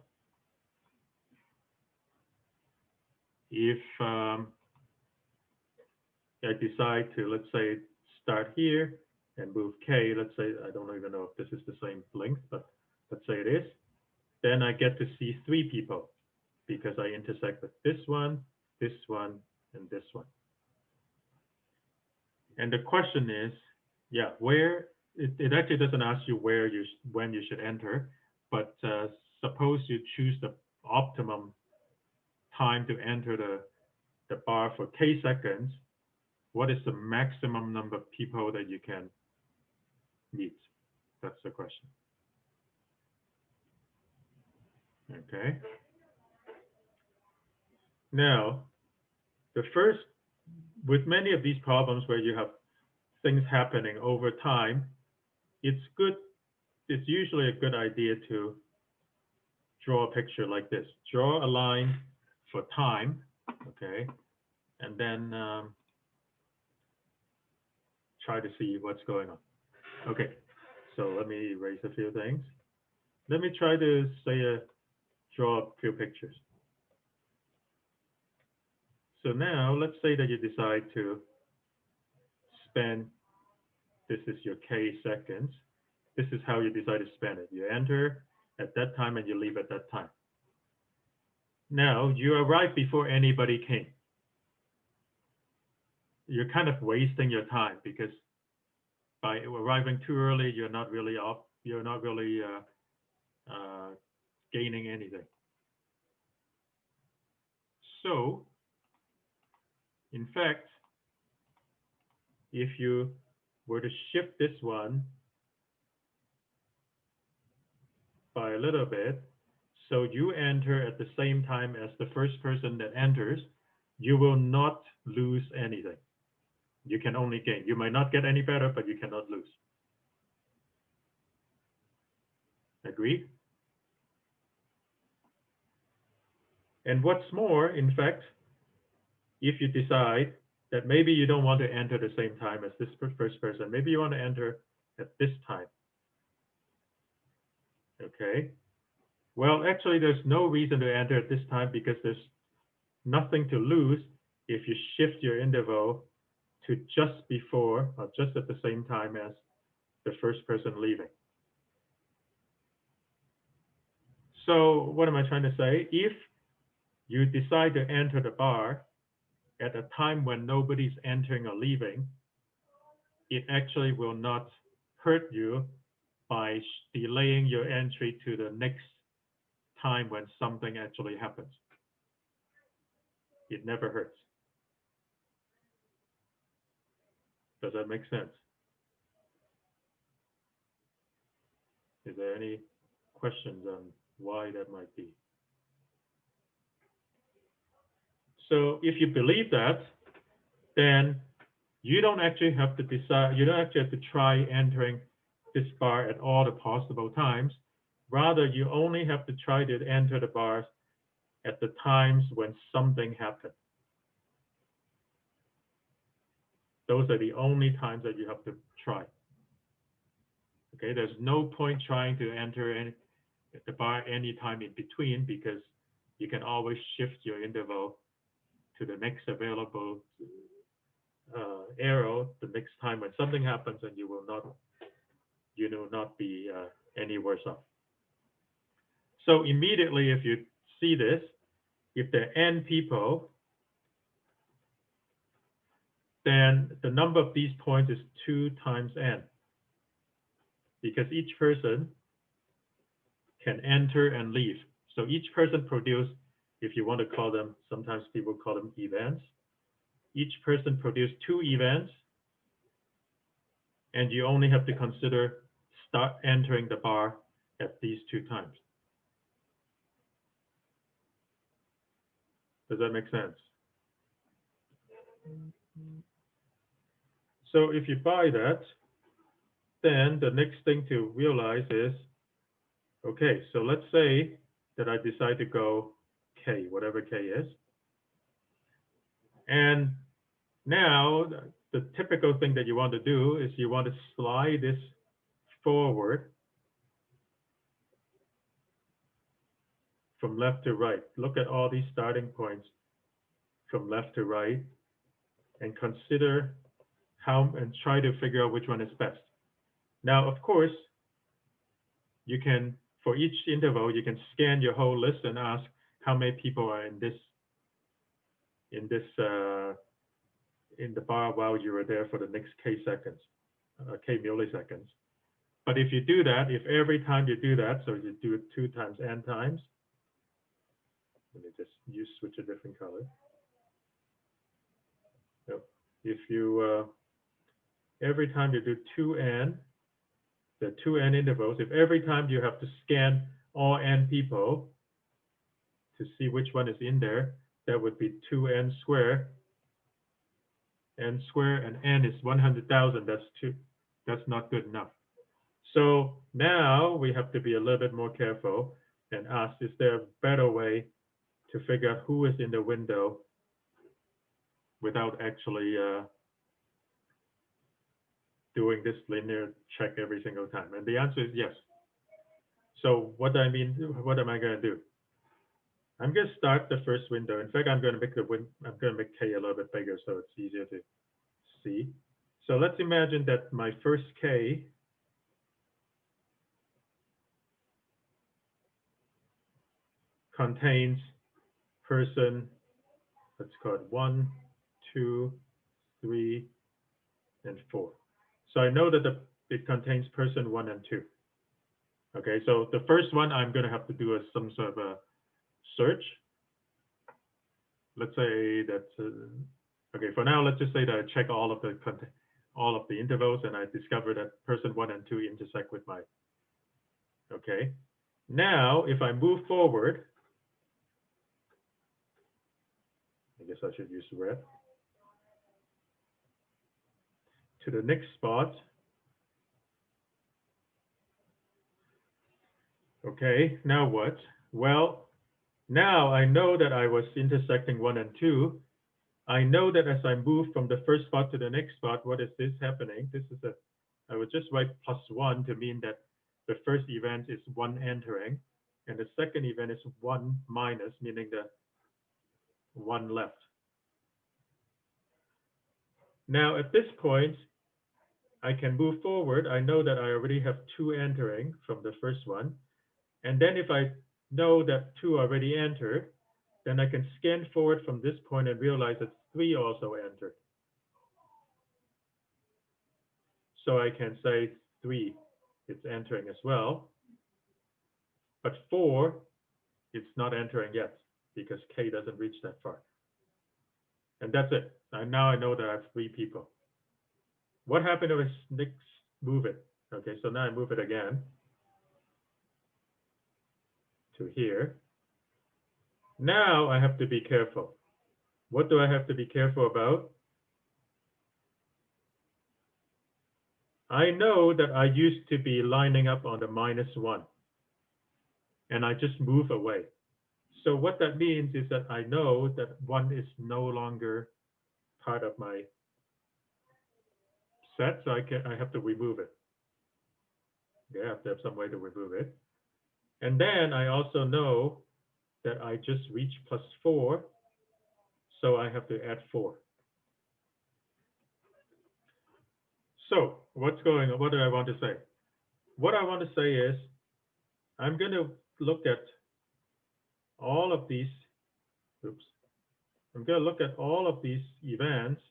If I decide to, let's say, start here and move k, let's say, I don't even know if this is the same length, but let's say it is, then I get to see 3 people because I intersect with this one, and this one. And the question is, yeah, where, it actually doesn't ask you when you should enter, but suppose you choose the optimum time to enter the bar for k seconds, what is the maximum number of people that you can meet? That's the question. Okay. Now, with many of these problems where you have things happening over time, it's usually a good idea to draw a picture like this. Draw a line for time, okay? And then try to see what's going on. Okay, so let me erase a few things. Let me try to draw a few pictures. So now let's say that you decide to spend, this is your K seconds. This is how you decide to spend it. You enter at that time and you leave at that time. Now you arrive before anybody came. You're kind of wasting your time because by arriving too early, you're not really gaining anything. So, in fact, if you were to shift this one by a little bit, so you enter at the same time as the first person that enters, you will not lose anything. You can only gain. You might not get any better, but you cannot lose. Agreed? And what's more, in fact, if you decide that maybe you don't want to enter the same time as this first person, maybe you want to enter at this time. Okay. Well, actually, there's no reason to enter at this time because there's nothing to lose if you shift your interval to just before or just at the same time as the first person leaving. So what am I trying to say? If you decide to enter the bar at a time when nobody's entering or leaving, it actually will not hurt you by delaying your entry to the next time when something actually happens. It never hurts. Does that make sense? Is there any questions on why that might be? So if you believe that, then you don't actually have to decide, you don't actually have to try entering this bar at all the possible times. Rather, you only have to try to enter the bars at the times when something happened. Those are the only times that you have to try. Okay, there's no point trying to enter the bar anytime in between because you can always shift your interval to the next available arrow the next time when something happens, and you will not be any worse off. So immediately, if you see this, if there are n people, then the number of these points is 2 times n, because each person can enter and leave. So each person produces, if you want to call them, sometimes people call them events. Each person produces 2 events, and you only have to consider start entering the bar at these 2 times. Does that make sense? So if you buy that, then the next thing to realize is, okay, so let's say that I decide to go K, whatever K is. And now the typical thing that you want to do is you want to slide this forward from left to right. Look at all these starting points from left to right and consider how, and try to figure out which one is best. Now, of course, you can, for each interval, you can scan your whole list and ask how many people are in the bar while you were there for the next K seconds, K milliseconds. But if you do that, if every time you do that, so you do it 2 times n times, let me just switch a different color. So if you, every time you do 2n, the 2n intervals, if every time you have to scan all n people to see which one is in there, that would be 2n squared. N squared, and n is 100,000. That's not good enough. So now we have to be a little bit more careful and ask, is there a better way to figure out who is in the window without actually doing this linear check every single time? And the answer is yes. So what I mean, what am I going to do? I'm going to start the first window. In fact, I'm going to make K a little bit bigger so it's easier to see. So let's imagine that my first K contains person, let's call it 1, 2, 3, and 4. So I know that it contains person 1 and 2. Okay, so the first one I'm going to have to do some sort of a search. Let's say that, okay, for now, let's just say that I check all of the intervals and I discover that person 1 and 2 intersect with my, okay. Now, if I move forward, I guess I should use red, to the next spot. Okay, now what? Well, now I know that I was intersecting 1 and 2. I know that as I move from the first spot to the next spot, what is this happening? This is I would just write +1 to mean that the first event is 1 entering, and the second event is 1 minus, meaning the 1 left. Now at this point, I can move forward. I know that I already have 2 entering from the first one. And then if I know that 2 already entered, then I can scan forward from this point and realize that 3 also entered. So I can say 3, it's entering as well. But 4, it's not entering yet because K doesn't reach that far. And that's it. And now I know that I have 3 people. What happened if I next move it? Okay, so now I move it again to here. Now I have to be careful. What do I have to be careful about? I know that I used to be lining up on the -1, and I just move away. So what that means is that I know that 1 is no longer part of my set, so I have to remove it. Yeah, I have to have some way to remove it. And then I also know that I just reached +4, so I have to add 4. So what do I want to say? What I want to say is I'm going to look at all of these, I'm going to look at all of these events.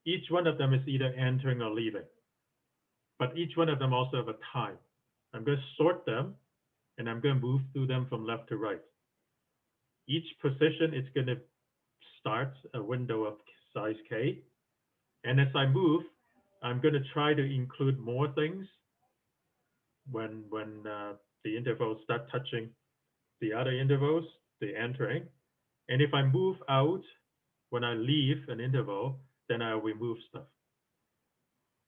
Each one of them is either entering or leaving, but each one of them also have a time. I'm going to sort them and I'm going to move through them from left to right. Each position is going to start a window of size K. And as I move, I'm going to try to include more things when the intervals start touching the other intervals, the entering. And if I move out, when I leave an interval, then I'll remove stuff.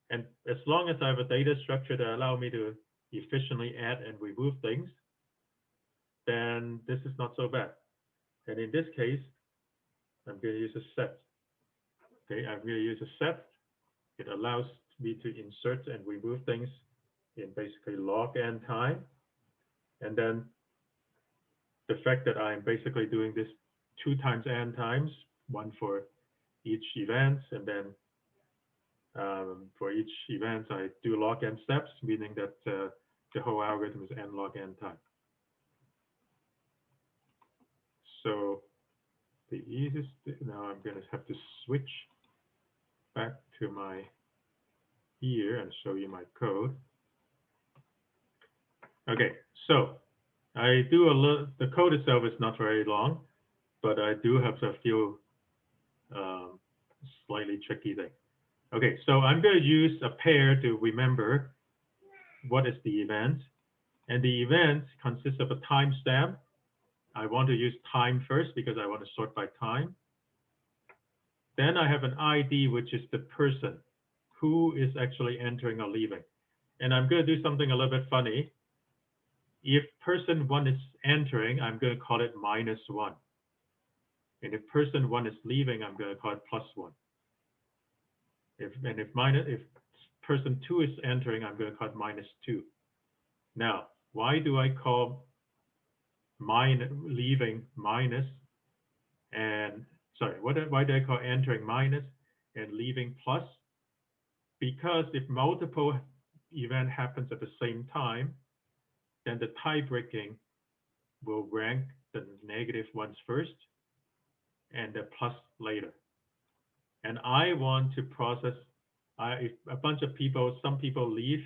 And as long as I have a data structure that allows me to efficiently add and remove things, then this is not so bad. And in this case, I'm going to use a set. Okay, I'm going to use a set. It allows me to insert and remove things in basically log n time. And then the fact that I'm basically doing this 2 times n times, 1 for each event, and then for each event I do log n steps, meaning that the whole algorithm is n log n time. So the easiest, now I'm going to have to switch back to my here and show you my code. Okay, so I do a little, the code itself is not very long, but I do have a few slightly tricky things. Okay, so I'm going to use a pair to remember what is the event. And the event consists of a timestamp. I want to use time first because I want to sort by time. Then I have an ID, which is the person who is actually entering or leaving. and I'm going to do something a little bit funny. If person 1 is entering, I'm going to call it -1. And if person 1 is leaving, I'm going to call it +1. If person 2 is entering, I'm going to call it -2. Now, why do I call leaving minus and why do I call entering minus and leaving plus? Because if multiple event happens at the same time, then the tie breaking will rank the negative ones first and the plus later. And I want to process, if a bunch of people, some people leave,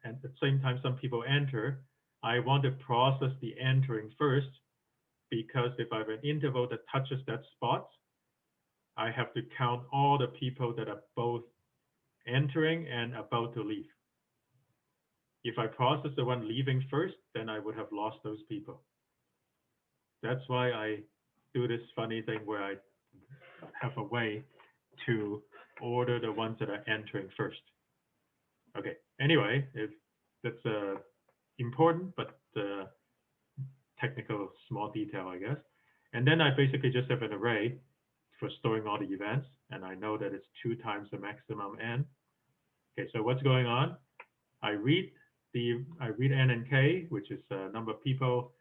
and at the same time some people enter, I want to process the entering first, because if I have an interval that touches that spot, I have to count all the people that are both entering and about to leave. If I process the one leaving first, then I would have lost those people. That's why I do this funny thing where I have a way to order the ones that are entering first. Okay, anyway, that's important, but technical small detail, I guess. And then I basically just have an array for storing all the events, and I know that it's 2 times the maximum n. Okay, so what's going on? I read n and k, which is the number of people,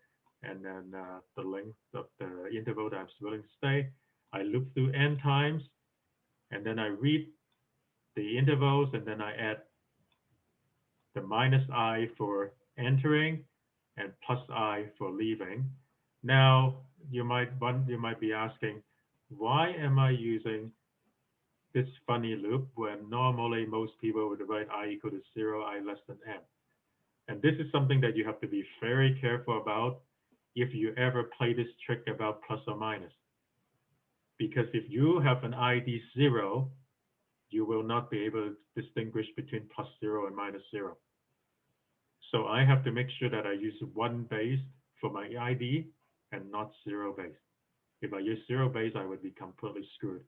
and then the length of the interval that I'm willing to stay. I loop through n times, and then I read the intervals, and then I add the -I for entering and +I for leaving. Now you might be asking, why am I using this funny loop when normally most people would write I equal to 0, I less than n? And this is something that you have to be very careful about if you ever play this trick about plus or minus. Because if you have an ID 0, you will not be able to distinguish between +0 and -0. So I have to make sure that I use 1 base for my ID and not 0 base. If I use 0 base, I would be completely screwed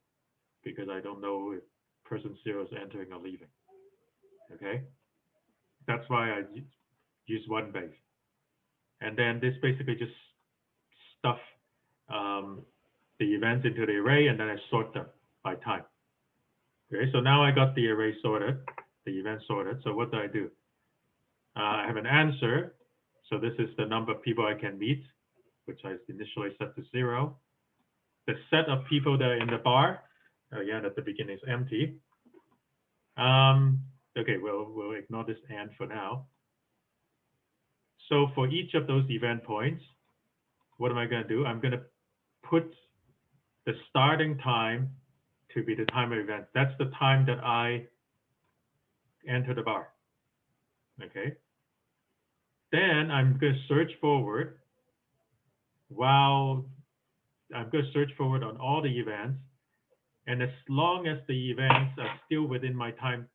because I don't know if person 0 is entering or leaving. Okay, that's why I use 1 base. And then this basically just stuff the events into the array, and then I sort them by time. Okay, so now I got the array sorted, the events sorted. So what do I do? I have an answer. So this is the number of people I can meet, which I initially set to 0. The set of people that are in the bar, again, at the beginning is empty. Okay, we'll ignore this and for now. So for each of those event points, what am I going to do? I'm going to put the starting time to be the time of event. That's the time that I enter the bar. Okay. Then I'm going to search forward while I'm going to search forward on all the events. And as long as the events are still within my time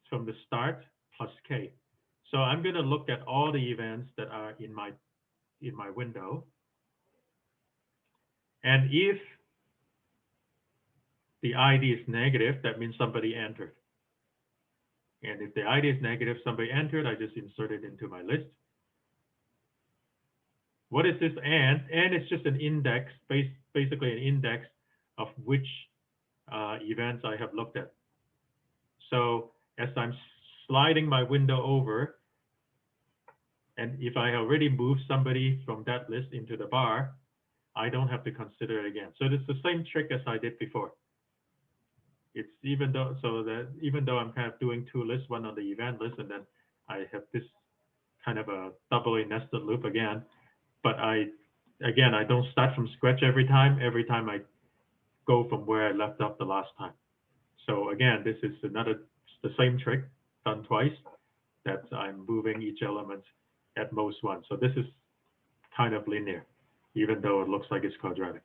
from the start plus k. So I'm going to look at all the events that are in my window. And if the ID is negative, that means somebody entered. And if the ID is negative, somebody entered, I just insert it into my list. What is this and? And it's just an index, basically an index of which events I have looked at. So as I'm sliding my window over, and if I already moved somebody from that list into the bar, I don't have to consider it again. So it's the same trick as I did before. It's even though I'm kind of doing 2 lists, one on the event list, and then I have this kind of a doubly nested loop again. But I don't start from scratch every time. Every time I go from where I left off the last time. So again, this is the same trick done twice, that I'm moving each element at most once. So this is kind of linear, even though it looks like it's quadratic.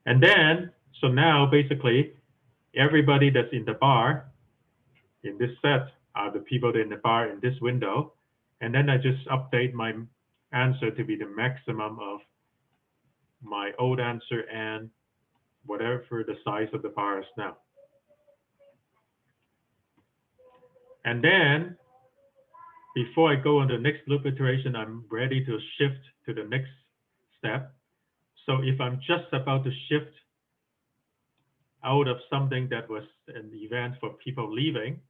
And then, so now basically everybody that's in the bar in this set are the people that are in the bar in this window. And then I just update my answer to be the maximum of my old answer and whatever the size of the bar is now. And then before I go on the next loop iteration, I'm ready to shift to the next step. So if I'm just about to shift out of something that was an event for people leaving,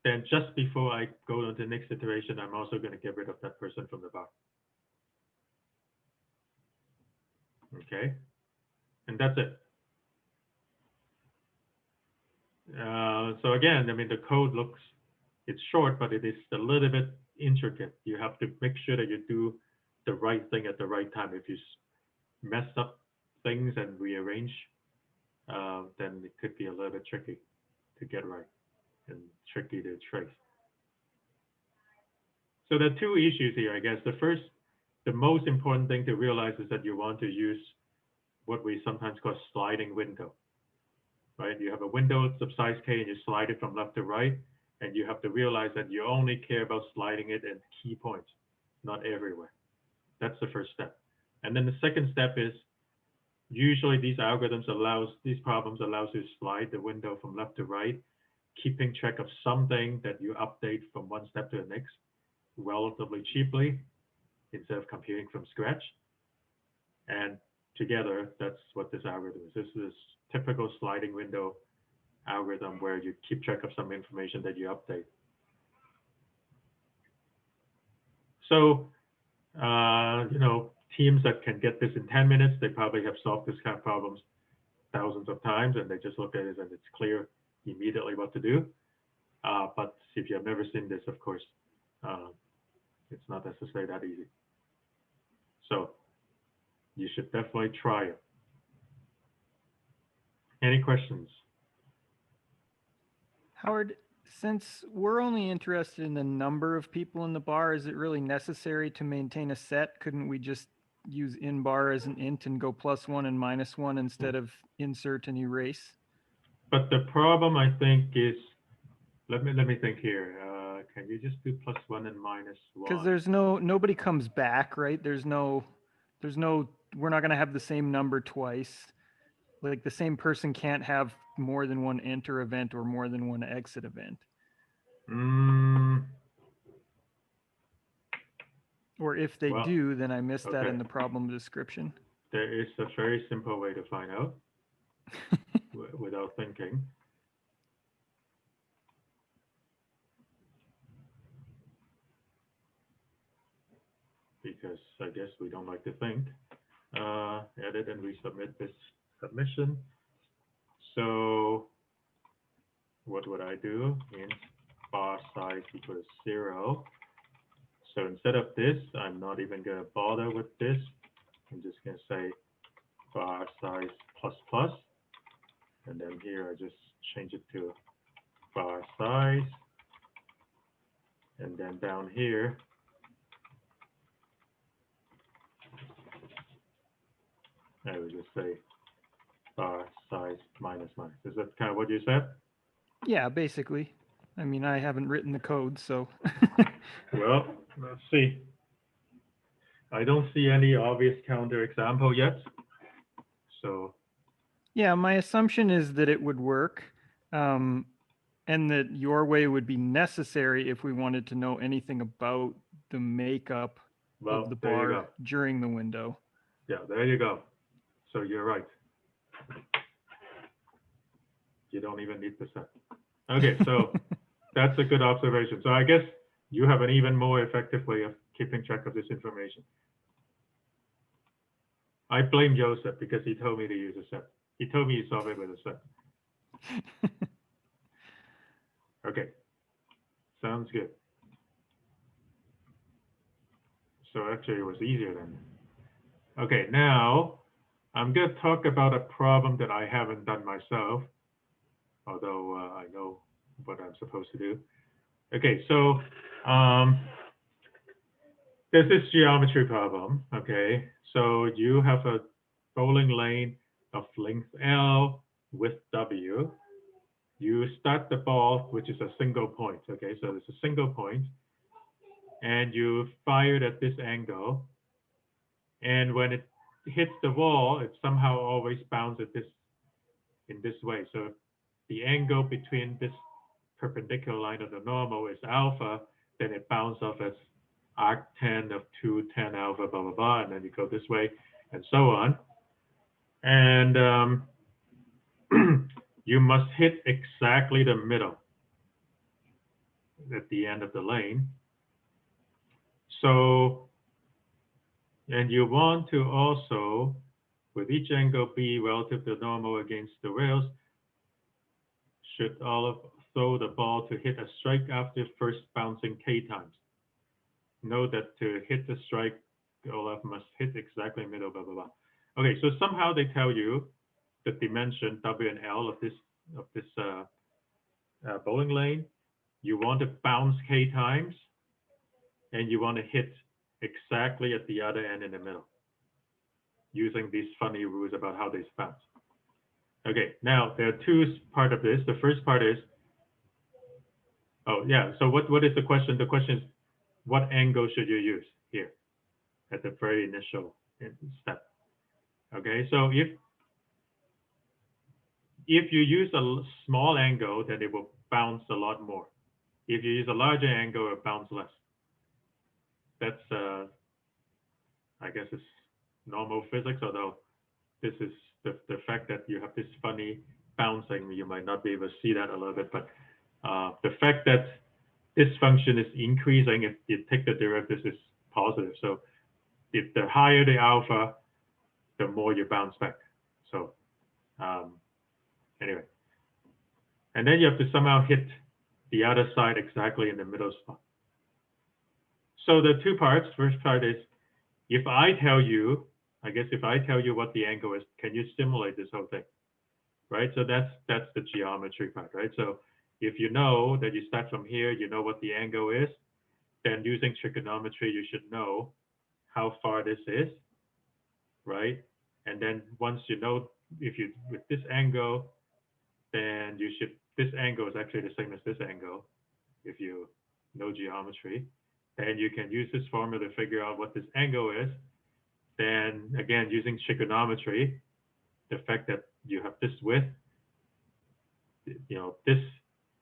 then just before I go on to the next iteration, I'm also going to get rid of that person from the bar. Okay, and that's it. So again, I mean, the code looks, it's short, but it is a little bit intricate. You have to make sure that you do the right thing at the right time. If you mess up things and rearrange, then it could be a little bit tricky to get right and tricky to trace. So there are two issues here, I guess. The first, the most important thing to realize is that you want to use what we sometimes call sliding window, right? You have a window of size K and you slide it from left to right, and you have to realize that you only care about sliding it at key points, not everywhere. That's the first step. And then the second step is usually these problems allows you to slide the window from left to right, keeping track of something that you update from one step to the next relatively cheaply instead of computing from scratch. And together, that's what this algorithm is. This is typical sliding window algorithm where you keep track of some information that you update. So, you know, teams that can get this in 10 minutes, they probably have solved this kind of problems thousands of times, and they just look at it and it's clear immediately what to do. But if you have never seen this, of course, it's not necessarily that easy. So you should definitely try it. Any questions? Howard, since we're only interested in the number of people in the bar, is it really necessary to maintain a set? Couldn't we just use in bar as an int and go +1 and -1 instead of insert and erase? But the problem, I think, is, let me think here. Can you just do +1 and -1? Because there's nobody comes back, right? There's no, we're not going to have the same number twice. Like the same person can't have more than one enter event or more than one exit event. Or if they Well, do, then I missed that okay. in the problem description. There is a very simple way to find out without thinking. Because I guess we don't like to think. Edit and resubmit this submission. So what would I do? Int bar size equals 0. So instead of this, I'm not even going to bother with this. I'm just going to say bar size ++. And then here I just change it to bar size. And then down here, I would just say bar size -. Is that kind of what you said? Yeah, basically. I mean, I haven't written the code, so. Well, let's see. I don't see any obvious counter example yet. So Yeah, my assumption is that it would work, and that your way would be necessary if we wanted to know anything about the makeup well, of the there you bar go. during the window. Yeah, there you go. So you're right. You don't even need the set. Okay, so that's a good observation. So I guess you have an even more effective way of keeping track of this information. I blame Joseph because he told me to use a set. He told me to solve it with a set. Okay, sounds good. So actually it was easier then. Okay, now I'm going to talk about a problem that I haven't done myself, although I know what I'm supposed to do. Okay, so there's this geometry problem, okay? So you have a bowling lane of length L with W. You start the ball, which is a single point, okay? So it's a single point, and you fire it at this angle. And when it hits the wall, it somehow always bounces in this way. So the angle between this perpendicular line of the normal is alpha, then it bounds off as arc10 of 2, 10 alpha, blah, blah, blah, and then you go this way, and so on. And you must hit exactly the middle at the end of the lane. So, and you want to also, with each angle B relative to normal against the rails, should throw the ball to hit a strike after first bouncing K times. Note that to hit the strike, Olaf must hit exactly middle, blah, blah, blah. Okay, so somehow they tell you the dimension W and L of this bowling lane. You want to bounce K times, and you want to hit exactly at the other end in the middle, using these funny rules about how they bounce. Okay, now there are two parts of this. The first part is, oh yeah, so what is the question? The question is, what angle should you use here at the very initial step? Okay, so if you use a small angle, then it will bounce a lot more. If you use a larger angle, it will bounce less. That's, I guess it's normal physics, although this is the fact that you have this funny bouncing, you might not be able to see that a little bit, but the fact that this function is increasing, if you take the derivative, is positive. So if the higher the alpha, the more you bounce back. So anyway, and then you have to somehow hit the other side exactly in the middle spot. So the two parts, first part is, if I tell you, I guess if I tell you what the angle is, can you simulate this whole thing? Right, so that's the geometry part, right? So if you know that you start from here, you know what the angle is, then using trigonometry, you should know how far this is, right? And then once you know, if you, with this angle, then you should, this angle is actually the same as this angle, if you know geometry. Then you can use this formula to figure out what this angle is. Then again, using trigonometry, the fact that you have this width, you know, this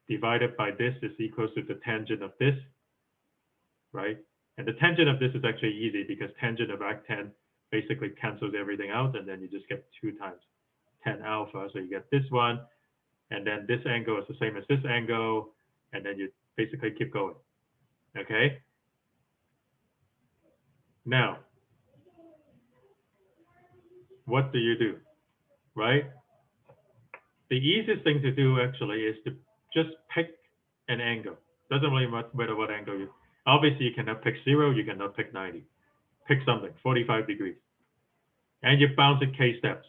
divided by this is equal to the tangent of this, right? And the tangent of this is actually easy because tangent of arc10 basically cancels everything out, and then you just get 2 times 10 alpha. So you get this one, and then this angle is the same as this angle, and then you basically keep going, okay? Now, what do you do, right? The easiest thing to do actually is to just pick an angle. Doesn't really matter what angle you, obviously you cannot pick 0, you cannot pick 90. Pick something, 45 degrees. And you bounce it K steps.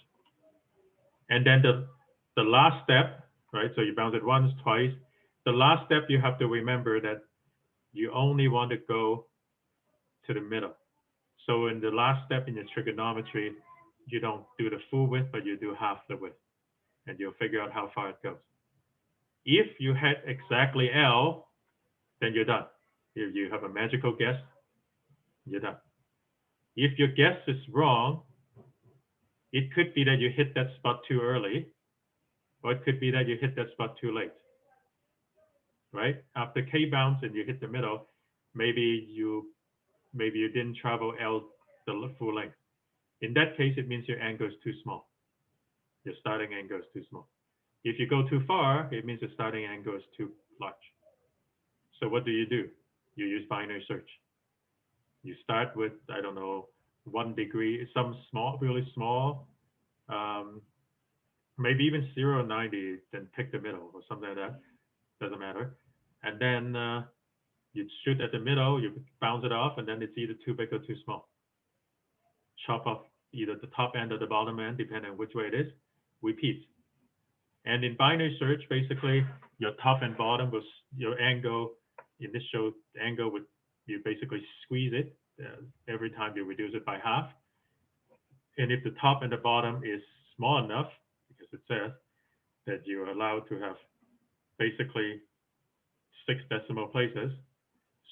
And then the last step, right? So you bounce it once, twice. The last step, you have to remember that you only want to go to the middle. So in the last step in your trigonometry, you don't do the full width, but you do half the width, and you'll figure out how far it goes. If you hit exactly L, then you're done. If you have a magical guess, you're done. If your guess is wrong, it could be that you hit that spot too early, or it could be that you hit that spot too late, right? After K bounce and you hit the middle, maybe you didn't travel L the full length. In that case, it means your angle is too small. Your starting angle is too small. If you go too far, it means the starting angle is too large. So what do? You use binary search. You start with, I don't know, 1 degree, some small, really small, maybe even 0 or 90, then pick the middle or something like that. Doesn't matter. And then you shoot at the middle, you bounce it off, and then it's either too big or too small. Chop off either the top end or the bottom end, depending on which way it is. Repeat. And in binary search, basically, your top and bottom was your angle, initial angle, would you basically squeeze it every time you reduce it by half. And if the top and the bottom is small enough, because it says that you're allowed to have basically 6 decimal places,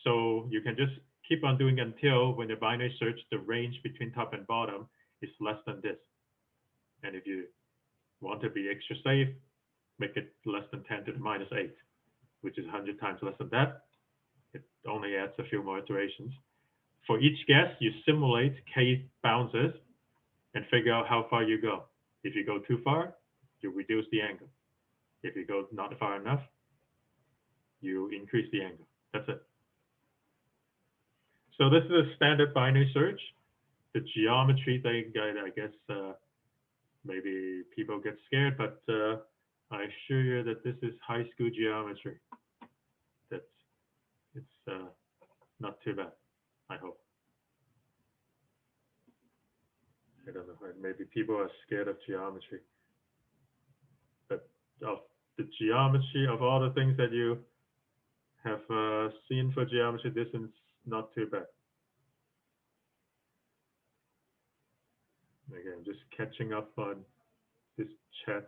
so you can just keep on doing until when the binary search, the range between top and bottom is less than this. And if you want to be extra safe, make it less than 10 to the minus 8. which is 100 times less than that. It only adds a few more iterations. For each guess, you simulate k bounces and figure out how far you go. If you go too far, you reduce the angle. If you go not far enough, you increase the angle. That's it. So this is a standard binary search. The geometry thing, I guess maybe people get scared, but I assure you that this is high school geometry. It's not too bad, I hope. I don't know, maybe people are scared of geometry. But of the geometry, of all the things that you have seen for geometry, this is not too bad. Again, just catching up on this chat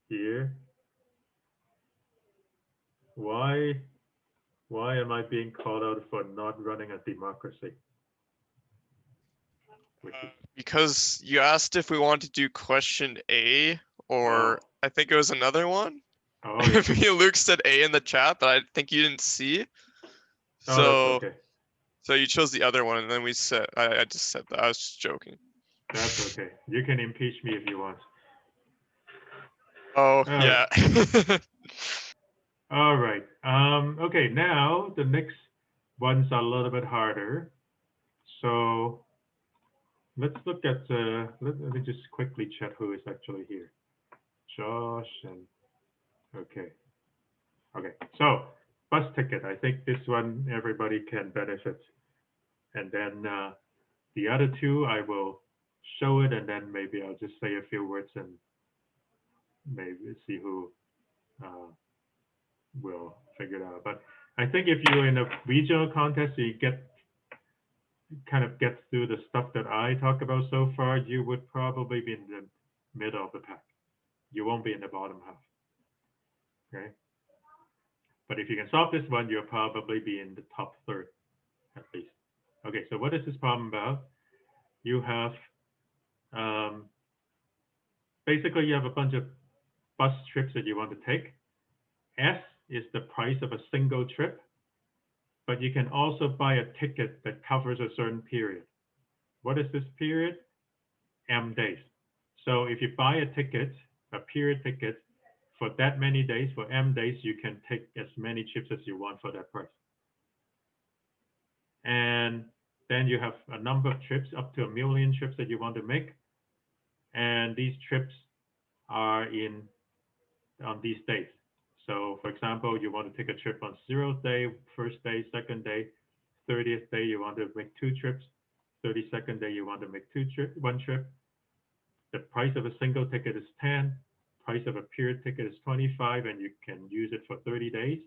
here. Why am I being called out for not running a democracy? Because you asked if we wanted to do question A, or I think it was another one. Oh, yeah. Me and Luke said A in the chat, but I think you didn't see. Oh, So, that's okay. so you chose the other one, and then we said, I just said that. I was just joking. That's okay. You can impeach me if you want. Oh, Oh. yeah. All right. Okay, now the next ones are a little bit harder. So let's look at, let me just quickly check who is actually here. Josh and, okay. Okay, so bus ticket. I think this one everybody can benefit. And then the other two, I will show it, and then maybe I'll just say a few words and maybe see who will figure it out. But I think if you're in a regional contest, you kind of get through the stuff that I talk about so far, you would probably be in the middle of the pack. You won't be in the bottom half. Okay. But if you can solve this one, you'll probably be in the top third at least. Okay, so what is this problem about? You have basically you have a bunch of bus trips that you want to take. S is the price of a single trip, but you can also buy a ticket that covers a certain period. What is this period? M days. So if you buy a ticket, a period ticket, for that many days, for M days, you can take as many trips as you want for that price. And then you have a number of trips, up to 1 million trips that you want to make. And these trips are on these days. So for example, you want to take a trip on 0th day, 1st day, 2nd day, 30th day, you want to make 2 trips. 32nd day, you want to make 1 trip. The price of a single ticket is 10. Price of a period ticket is 25, and you can use it for 30 days.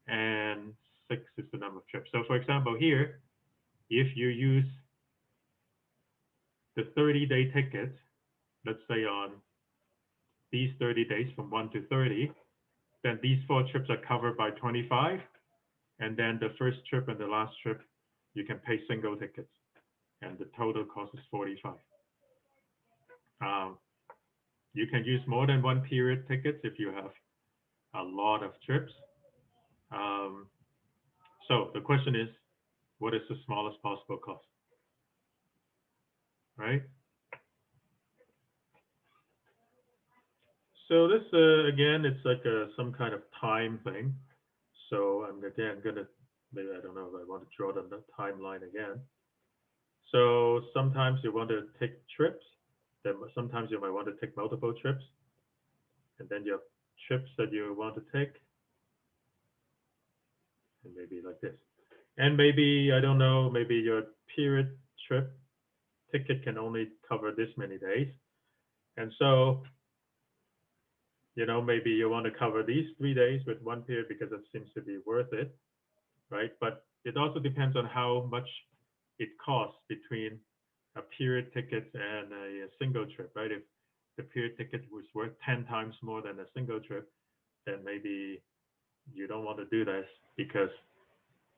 And 6 is the number of trips. So for example, here, if you use the 30-day ticket, let's say on these 30 days from 1 to 30, then these 4 trips are covered by 25. And then the first trip and the last trip, you can pay single tickets. And the total cost is 45. You can use more than 1 period tickets if you have a lot of trips. So the question is, what is the smallest possible cost? Right? So this, again, it's like some kind of time thing. So I'm again gonna, maybe I don't know if I want to draw the timeline again. So sometimes you want to take trips, then sometimes you might want to take multiple trips, and then you have trips that you want to take, and maybe like this. And maybe, I don't know, maybe your period trip ticket can only cover this many days. And so, you know, maybe you want to cover these 3 days with 1 period because it seems to be worth it, right? But it also depends on how much it costs between a period ticket and a single trip, right? If the period ticket was worth 10 times more than a single trip, then maybe you don't want to do this because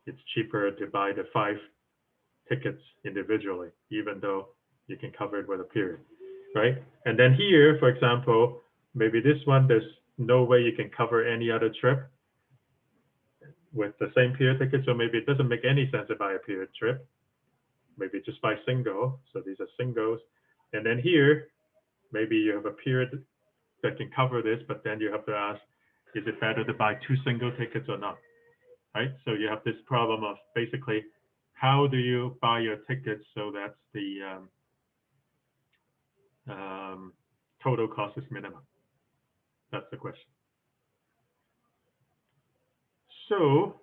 it's cheaper to buy the 5 tickets individually, even though you can cover it with a period, right? And then here, for example, maybe this one, there's no way you can cover any other trip. with the same period ticket, so maybe it doesn't make any sense to buy a period trip. Maybe just buy single. So these are singles. And then here, maybe you have a period that can cover this, but then you have to ask, is it better to buy 2 single tickets or not? Right? So you have this problem of basically, how do you buy your tickets so that the total cost is minimum? That's the question. So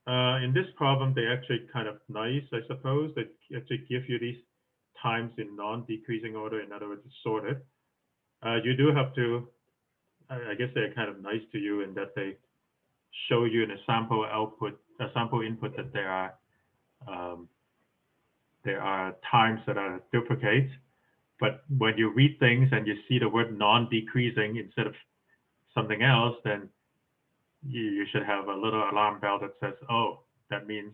in this problem, they actually kind of nice, I suppose. They actually give you these times in non-decreasing order. In other words, it's sorted. You do have to, I guess they're kind of nice to you in that they show you in a sample output, a sample input, that there are times that are duplicates. But when you read things and you see the word non-decreasing instead of something else, then you should have a little alarm bell that says, oh, that means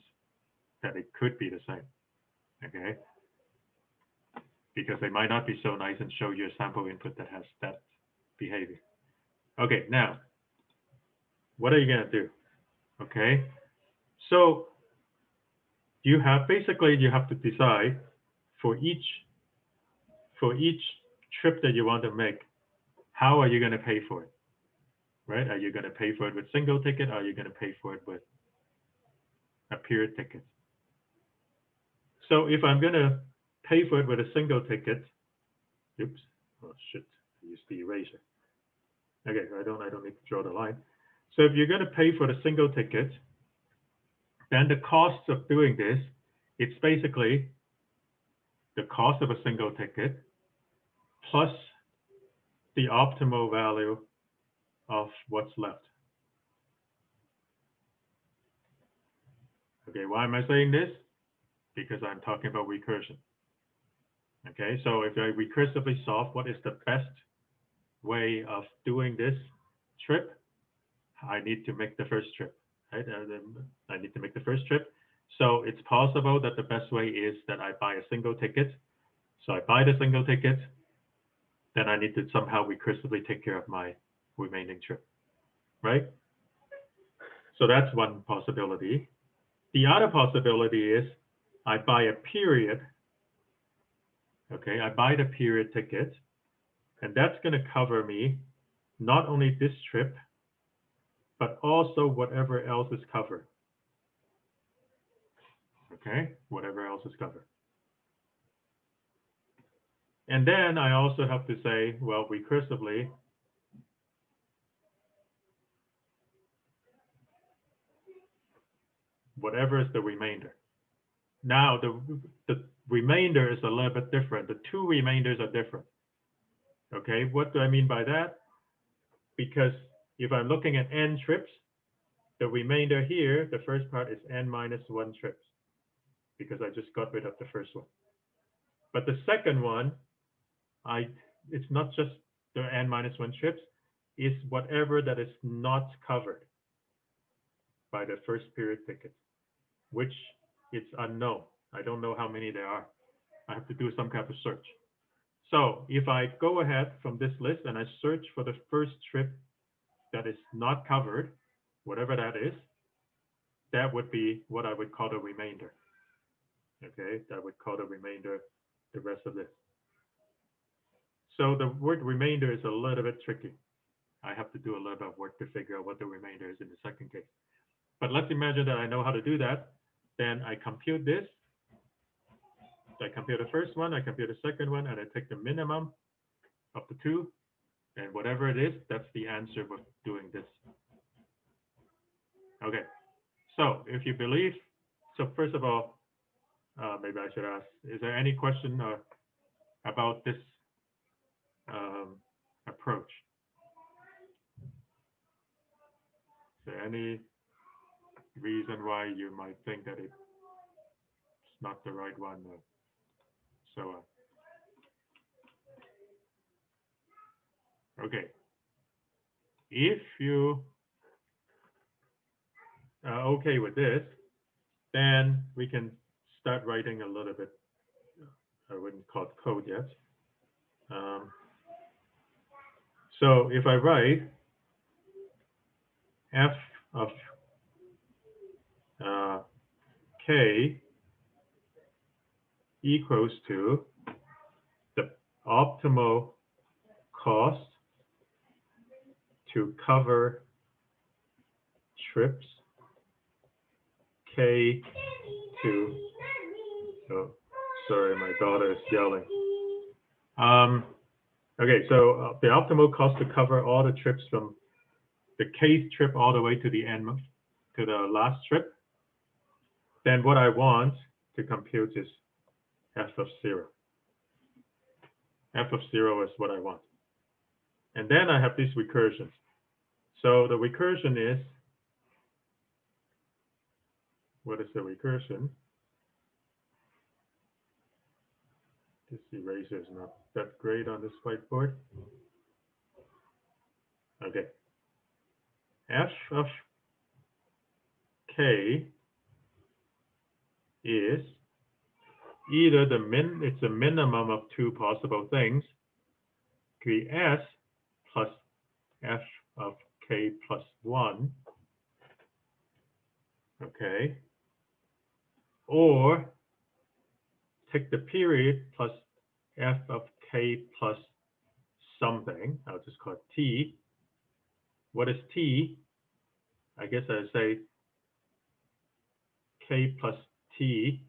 that it could be the same, okay? Because they might not be so nice and show you a sample input that has that behavior. Okay, now, what are you gonna do? Okay, so you have, basically you have to decide for each trip that you want to make, how are you gonna pay for it? Right? Are you going to pay for it with single ticket? Or are you going to pay for it with a period ticket? So if I'm going to pay for it with a single ticket, oops, oh shit, I used the eraser. Okay, I don't need to draw the line. So if you're going to pay for the single ticket, then the cost of doing this, it's basically the cost of a single ticket plus the optimal value of what's left. Okay, why am I saying this? Because I'm talking about recursion. Okay, so if I recursively solve what is the best way of doing this trip, I need to make the first trip, right? I need to make the first trip. So it's possible that the best way is that I buy a single ticket. So I buy the single ticket, then I need to somehow recursively take care of my remaining trip, right? So that's one possibility. The other possibility is I buy a period. Okay, I buy the period ticket, and that's going to cover me not only this trip, but also whatever else is covered. Okay, whatever else is covered. And then I also have to say, well, recursively, whatever is the remainder. Now, the remainder is a little bit different. The two remainders are different. Okay, what do I mean by that? Because if I'm looking at n trips, the remainder here, the first part is n minus 1 trips, because I just got rid of the first one. But the second one, it's not just the n minus 1 trips, it's whatever that is not covered by the first period ticket, which it's unknown. I don't know how many there are. I have to do some kind of search. So if I go ahead from this list and I search for the first trip that is not covered, whatever that is, that would be what I would call the remainder. Okay, that would call the remainder the rest of this. So the word remainder is a little bit tricky. I have to do a little bit of work to figure out what the remainder is in the second case. But let's imagine that I know how to do that. Then I compute this. I compute the first one, I compute the second one, and I take the minimum of the two. And whatever it is, that's the answer for doing this. Okay, so if you believe, so first of all, maybe I should ask, is there any question about this approach? Is there any reason why you might think that it's not the right one, or so on? Okay, if you are okay with this, then we can start writing a little bit. I wouldn't call it code yet. So if I write f of K equals to the optimal cost to cover trips K to, oh, sorry, my daughter is yelling. Okay, so the optimal cost to cover all the trips from the Kth trip all the way to the end, to the last trip, then what I want to compute is f of 0. F of 0 is what I want. And then I have these recursions. So the recursion is, what is the recursion? This eraser is not that great on this whiteboard. Okay. F of K is either it's a minimum of two possible things, could be S plus F of K plus 1, okay, or take the period plus F of K plus something, I'll just call it T. What is T? I guess I say K plus T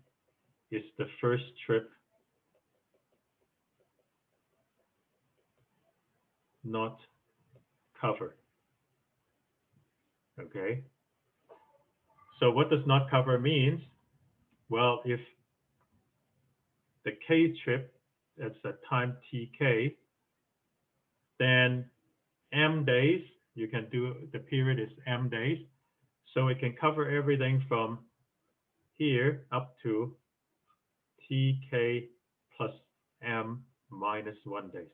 is the first trip not covered. Okay. So what does not cover means? Well, if the K trip, that's a time TK, then M days, you can do, the period is M days. So it can cover everything from here up to TK plus M minus 1 days.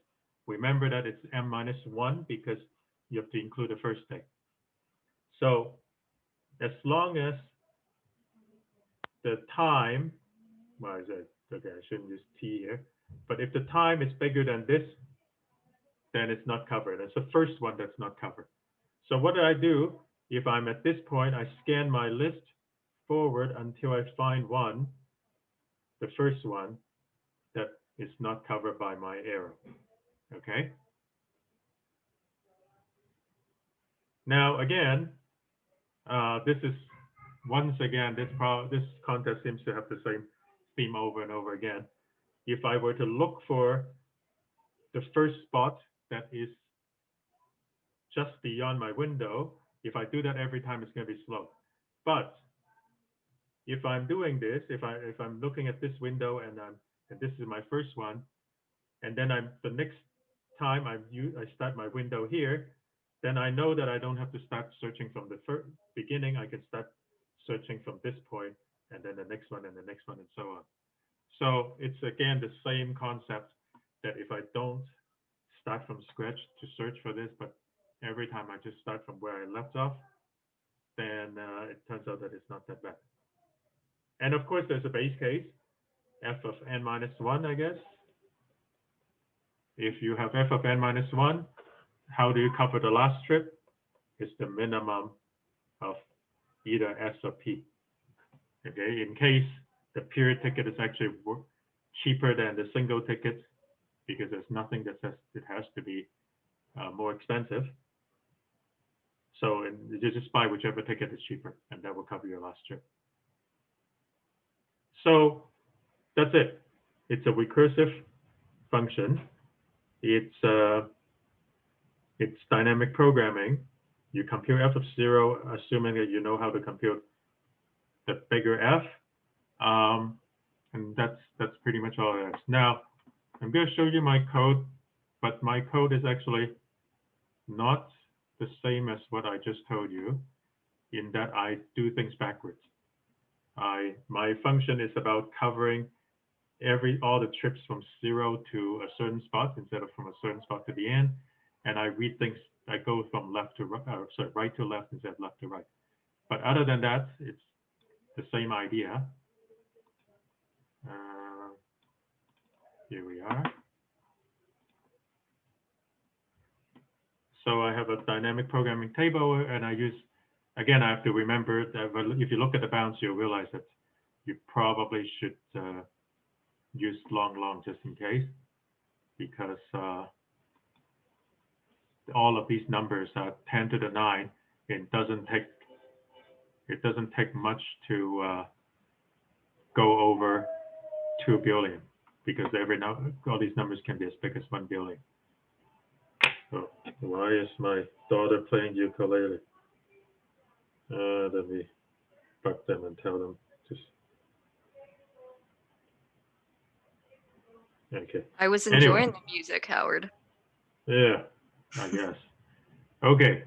Remember that it's M minus 1 because you have to include the first day. So as long as the time, well, is it, okay, I shouldn't use T here, but if the time is bigger than this, then it's not covered. It's the first one that's not covered. So what do I do? If I'm at this point, I scan my list forward until I find one, the first one, that is not covered by my arrow. Okay. Now again, this is once again this contest seems to have the same theme over and over again. If I were to look for the first spot that is just beyond my window, if I do that every time, it's going to be slow. But if I'm doing this, if I'm looking at this window and this is my first one, and then the next time I start my window here, then I know that I don't have to start searching from the beginning. I can start searching from this point, and then the next one, and the next one, and so on. So it's again the same concept that if I don't start from scratch to search for this, but every time I just start from where I left off, then it turns out that it's not that bad. And of course, there's a base case, f of n minus 1, I guess. If you have f of n minus 1, how do you cover the last trip? It's the minimum of either S or P. Okay, in case the period ticket is actually cheaper than the single ticket, because there's nothing that says it has to be more expensive. So you just buy whichever ticket is cheaper, and that will cover your last trip. So that's it. It's a recursive function. It's dynamic programming. You compute f of 0, assuming that you know how to compute the bigger f, and that's pretty much all it is. Now, I'm going to show you my code, but my code is actually not the same as what I just told you, in that I do things backwards. My function is about covering all the trips from 0 to a certain spot instead of from a certain spot to the end, and I read things. I go from left to right to left instead of left to right. But other than that, it's the same idea. Here we are. So I have a dynamic programming table, and I use again, I have to remember that if you look at the bounds, you'll realize that you probably should use long just in case, because all of these numbers are 10 to the 9. It doesn't take much to go over 2 billion, because all these numbers can be as big as 1 billion. Oh, why is my daughter playing ukulele? Let me bug them and tell them just. Okay. I was Anyway. enjoying the music, Howard. Yeah, I guess. Okay.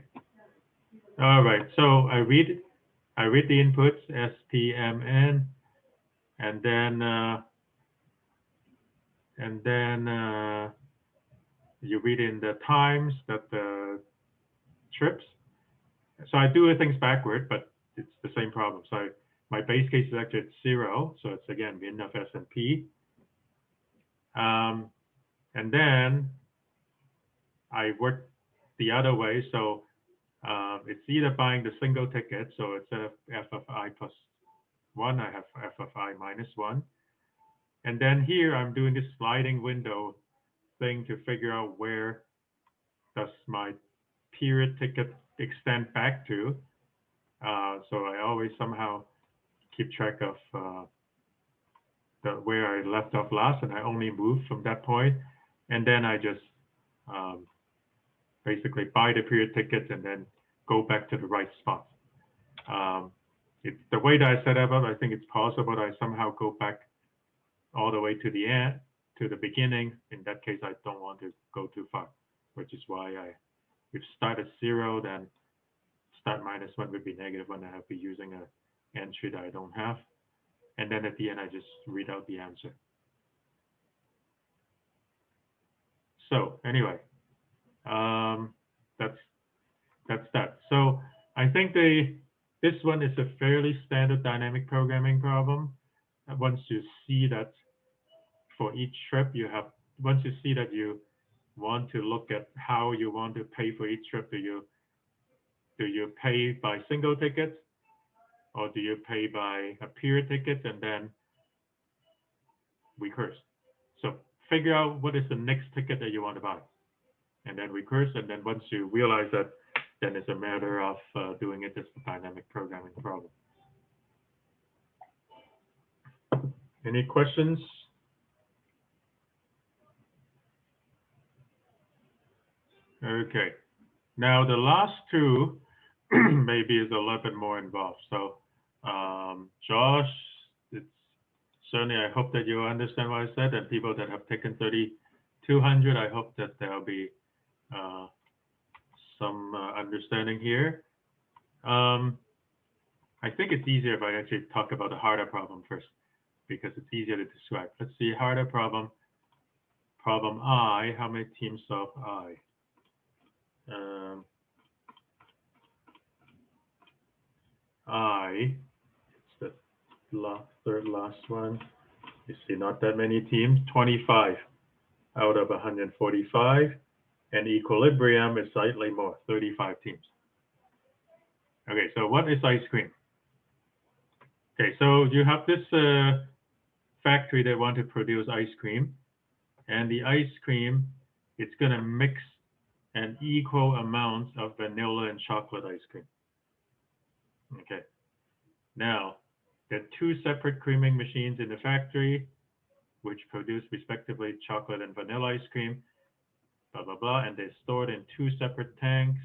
All right. So I read the inputs SPMN, and then you read in the times that the trips. So I do things backward, but it's the same problem. So my base case is actually at 0. So it's again min of S&P. And then I work the other way. So it's either buying the single ticket. So instead of f of I plus 1, I have f of I minus 1. And then here I'm doing this sliding window thing to figure out where does my period ticket extend back to. So I always somehow keep track of where I left off last, and I only move from that point. And then I just basically buy the period tickets and then go back to the right spot. It's the way that I set it up. I think it's possible that I somehow go back all the way to the end, to the beginning. In that case, I don't want to go too far, which is why if start at 0, then start minus 1 would be -1. I have to be using an entry that I don't have. And then at the end, I just read out the answer. So anyway, that's that. So I think this one is a fairly standard dynamic programming problem. Once you see that for each trip once you see that you want to look at how you want to pay for each trip, do you pay by single tickets, or do you pay by a period ticket and then recurse? So figure out what is the next ticket that you want to buy, and then recurse. And then once you realize that, then it's a matter of doing it as a dynamic programming problem. Any questions? Okay. Now the last two maybe is a little bit more involved. So Josh, certainly I hope that you understand what I said, and people that have taken 3200, I hope that there'll be some understanding here. I think it's easier if I actually talk about the harder problem first, because it's easier to describe. Let's see, harder problem. Problem I, how many teams solve I? It's the third last one. You see, not that many teams, 25 out of 145. And equilibrium is slightly more, 35 teams. Okay, so what is ice cream? Okay, so you have this factory that want to produce ice cream, and the ice cream, it's going to mix an equal amount of vanilla and chocolate ice cream. Okay, now there are 2 separate creaming machines in the factory, which produce respectively chocolate and vanilla ice cream, blah, blah, blah, and they're stored in 2 separate tanks.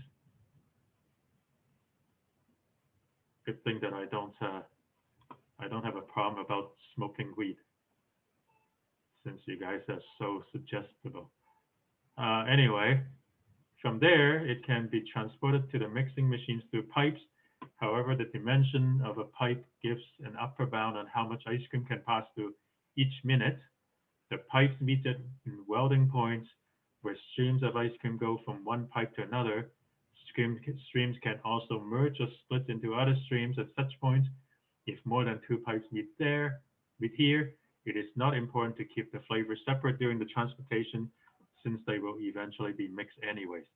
Good thing that I don't have a problem about smoking weed, since you guys are so suggestible. Anyway, from there, it can be transported to the mixing machines through pipes. However, the dimension of a pipe gives an upper bound on how much ice cream can pass through each minute. The pipes meet at welding points where streams of ice cream go from one pipe to another. Streams can also merge or split into other streams at such points. If more than 2 pipes meet here, it is not important to keep the flavors separate during the transportation, since they will eventually be mixed anyways.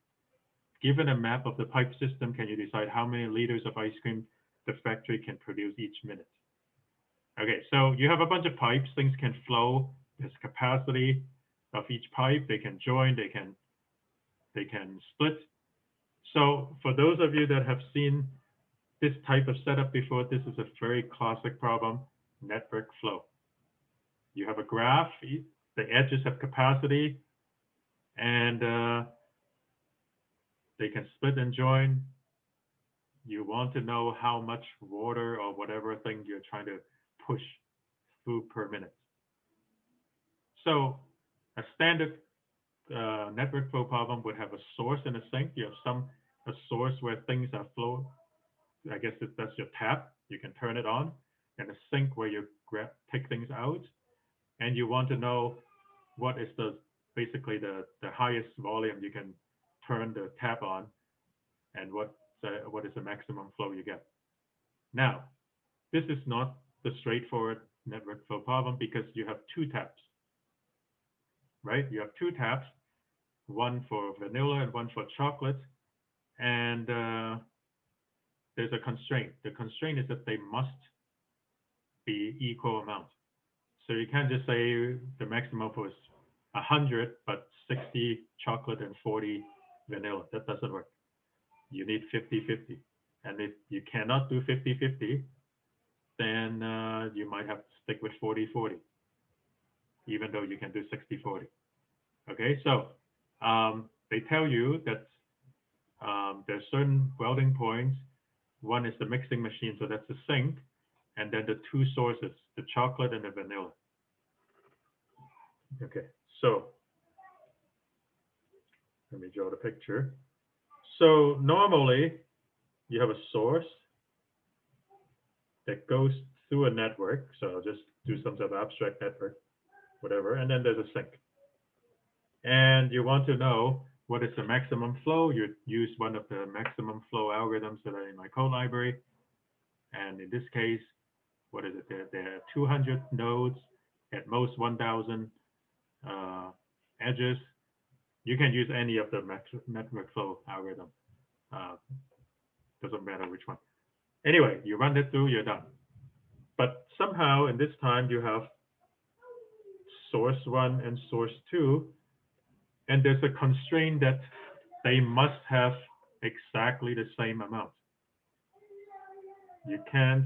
given a map of the pipe system, can you decide how many liters of ice cream the factory can produce each minute? Okay, so you have a bunch of pipes, things can flow, there's capacity of each pipe, they can join, they can split. So for those of you that have seen this type of setup before, this is a very classic problem, network flow. You have a graph, the edges have capacity, and they can split and join. You want to know how much water or whatever thing you're trying to push through per minute. So a standard network flow problem would have a source and a sink. You have a source where things are flowing. I guess that's your tap. You can turn it on, and a sink where you take things out. And you want to know what is basically the highest volume you can turn the tap on, and what is the maximum flow you get. Now, this is not the straightforward network flow problem because you have two taps, right? You have two taps, one for vanilla and one for chocolate, and there's a constraint. The constraint is that they must be equal amount. So you can't just say the maximum was 100, but 60 chocolate and 40 vanilla. That doesn't work. You need 50-50. And if you cannot do 50-50, then you might have to stick with 40-40, even though you can do 60-40. Okay, so they tell you that there's certain welding points. One is the mixing machine, so that's the sink, and then the two sources, the chocolate and the vanilla. Okay, so let me draw the picture. So normally you have a source that goes through a network. So I'll just do some sort of abstract network, whatever, and then there's a sink. And you want to know what is the maximum flow. You use one of the maximum flow algorithms that are in my code library. And in this case, what is it? There are 200 nodes, at most 1,000 edges. You can use any of the network flow algorithm. Doesn't matter which one. Anyway, you run it through, you're done. But somehow in this time you have source 1 and source 2, and there's a constraint that they must have exactly the same amount. You can't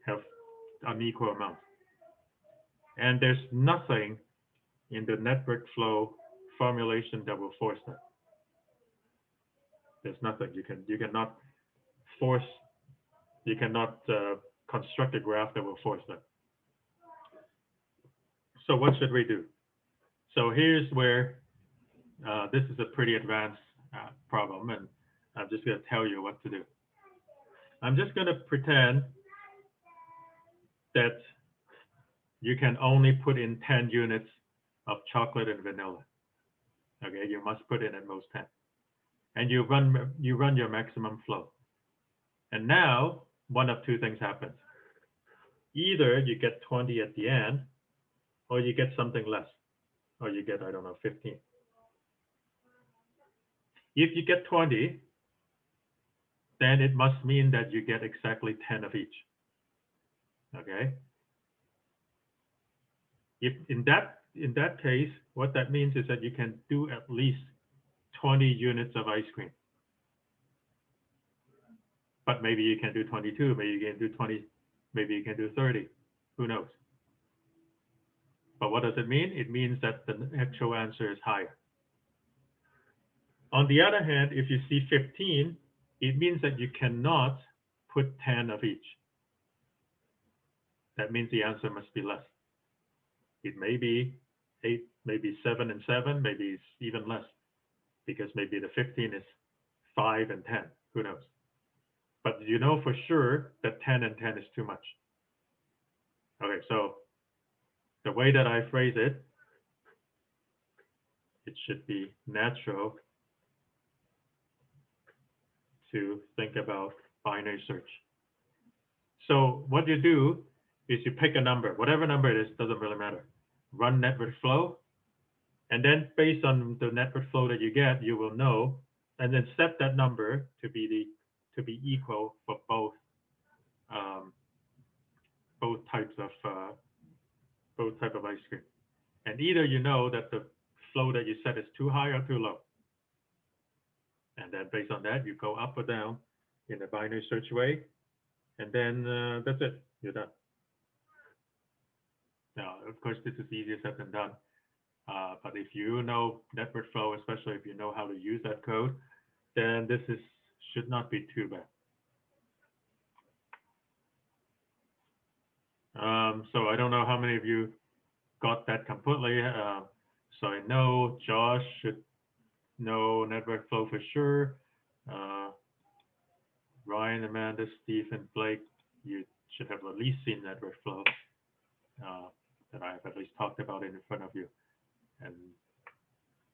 have unequal amounts. And there's nothing in the network flow formulation that will force that. There's nothing. You cannot force, you cannot construct a graph that will force that. So what should we do? So here's where this is a pretty advanced problem, and I'm just going to tell you what to do. I'm just going to pretend that you can only put in 10 units of chocolate and vanilla. Okay, you must put in at most 10. And you run your maximum flow. And now one of two things happens. Either you get 20 at the end, or you get something less, or you get, I don't know, 15. If you get 20, then it must mean that you get exactly 10 of each. Okay. If in that case, what that means is that you can do at least 20 units of ice cream. But maybe you can do 22, maybe you can do 20, maybe you can do 30. Who knows? But what does it mean? It means that the actual answer is higher. On the other hand, if you see 15, it means that you cannot put 10 of each. That means the answer must be less. It may be 8, maybe 7 and 7, maybe it's even less, because maybe the 15 is 5 and 10. Who knows? But you know for sure that 10 and 10 is too much. Okay, so the way that I phrase it, it should be natural to think about binary search. So what you do is you pick a number, whatever number it is, doesn't really matter. Run network flow, and then based on the network flow that you get, you will know and then set that number to be equal for both types of ice cream. And either you know that the flow that you set is too high or too low. And then based on that, you go up or down in a binary search way. And then that's it, you're done. Now, of course, this is easier said than done. But if you know network flow, especially if you know how to use that code, then this should not be too bad. So I don't know how many of you got that completely. So I know Josh should know network flow for sure. Ryan, Amanda, Steve, and Blake, you should have at least seen network flow that I have at least talked about it in front of you. And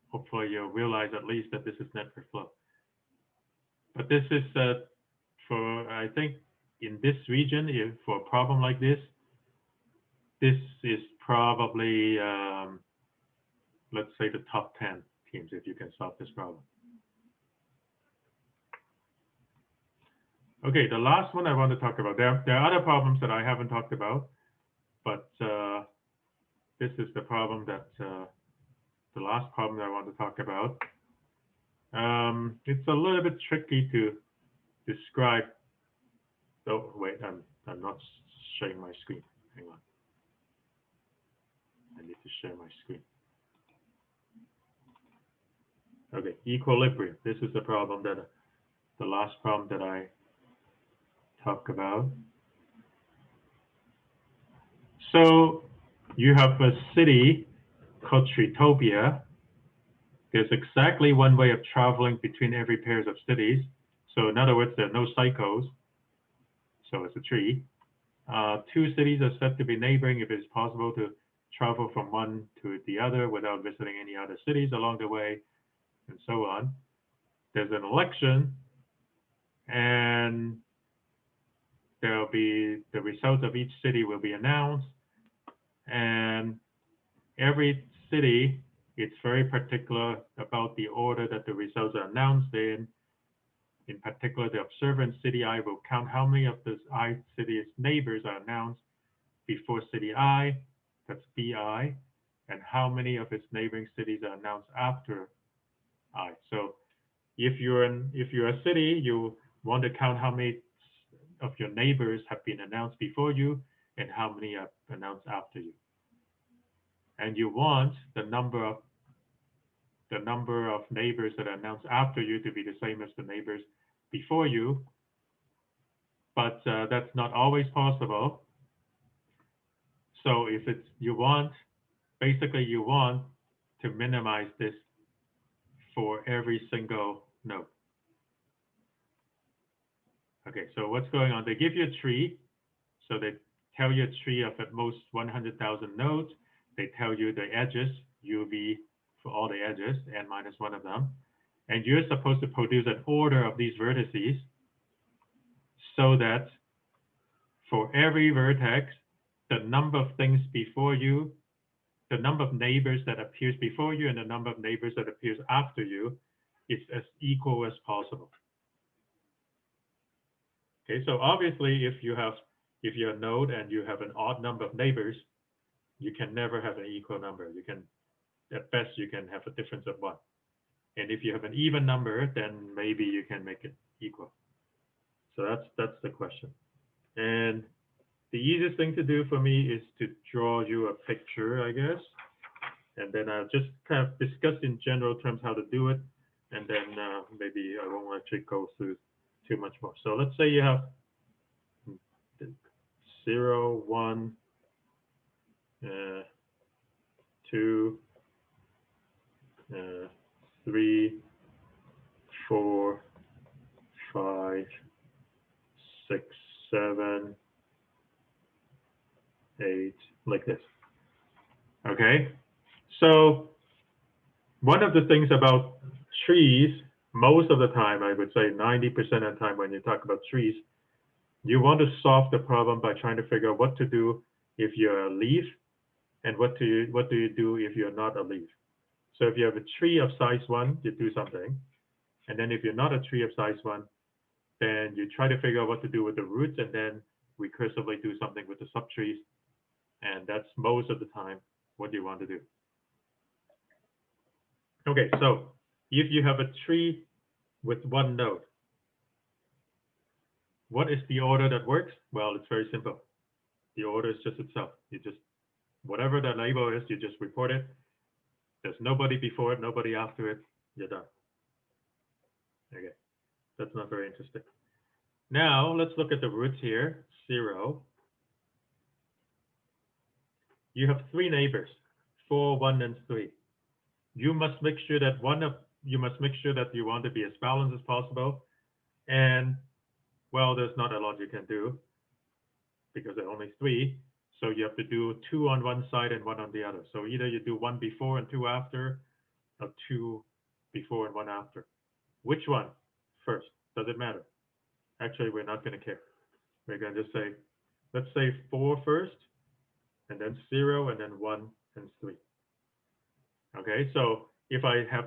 hopefully you'll realize at least that this is network flow. But this is for, I think, in this region, for a problem like this is probably, let's say, the top 10 teams if you can solve this problem. Okay, the last one I want to talk about. There are other problems that I haven't talked about, but this is the problem that the last problem that I want to talk about. It's a little bit tricky to describe. Oh wait, I'm not sharing my screen. Hang on. I need to share my screen. Okay, equilibrium. This is the problem that the last problem that I talk about. So you have a city called Treetopia. There's exactly one way of traveling between every pairs of cities. So in other words, there are no cycles. So it's a tree. Two cities are said to be neighboring if it's possible to travel from one to the other without visiting any other cities along the way, and so on. There's an election, and there'll be the results of each city will be announced, and every city, it's very particular about the order that the results are announced in. In particular, the observer in city I will count how many of this I city's neighbors are announced before city I, that's BI, and how many of its neighboring cities are announced after I. So if you're a city, you want to count how many of your neighbors have been announced before you and how many are announced after you. And you want the number of neighbors that are announced after you to be the same as the neighbors before you, but that's not always possible. So if basically you want to minimize this for every single node. Okay, so what's going on? They give you a tree. So they tell you a tree of at most 100,000 nodes. They tell you the edges, UV for all the edges, n minus one of them. And you're supposed to produce an order of these vertices so that for every vertex, the number of things before you, the number of neighbors that appears before you and the number of neighbors that appears after you is as equal as possible. Okay, so obviously if you're a node and you have an odd number of neighbors, you can never have an equal number. You can, at best, you can have a difference of 1. And if you have an even number, then maybe you can make it equal. So that's the question. And the easiest thing to do for me is to draw you a picture, I guess. And then I'll just kind of discuss in general terms how to do it. And then maybe I won't actually go through too much more. So let's say you have 0, 1, 2, 3, 4, 5, 6, 7, 8, like this. Okay, so one of the things about trees, most of the time, I would say 90% of the time when you talk about trees, you want to solve the problem by trying to figure out what to do if you're a leaf and what do you do if you're not a leaf. So if you have a tree of size 1, you do something. And then if you're not a tree of size 1, then you try to figure out what to do with the roots and then recursively do something with the subtrees. And that's most of the time what you want to do. Okay, so if you have a tree with 1 node, what is the order that works? Well, it's very simple. The order is just itself. You just, whatever that label is, you just report it. There's nobody before it, nobody after it, you're done. Okay, that's not very interesting. Now, let's look at the roots here, 0. You have 3 neighbors, 4, 1, and 3. You must make sure that you want to be as balanced as possible. And, well, there's not a lot you can do because there are only 3. So you have to do 2 on one side and 1 on the other. So either you do 1 before and 2 after, or 2 before and 1 after. Which one first? Does it matter? Actually, we're not going to care. We're going to just say, let's say 4 first, and then 0, and then 1 and 3. Okay, so if I have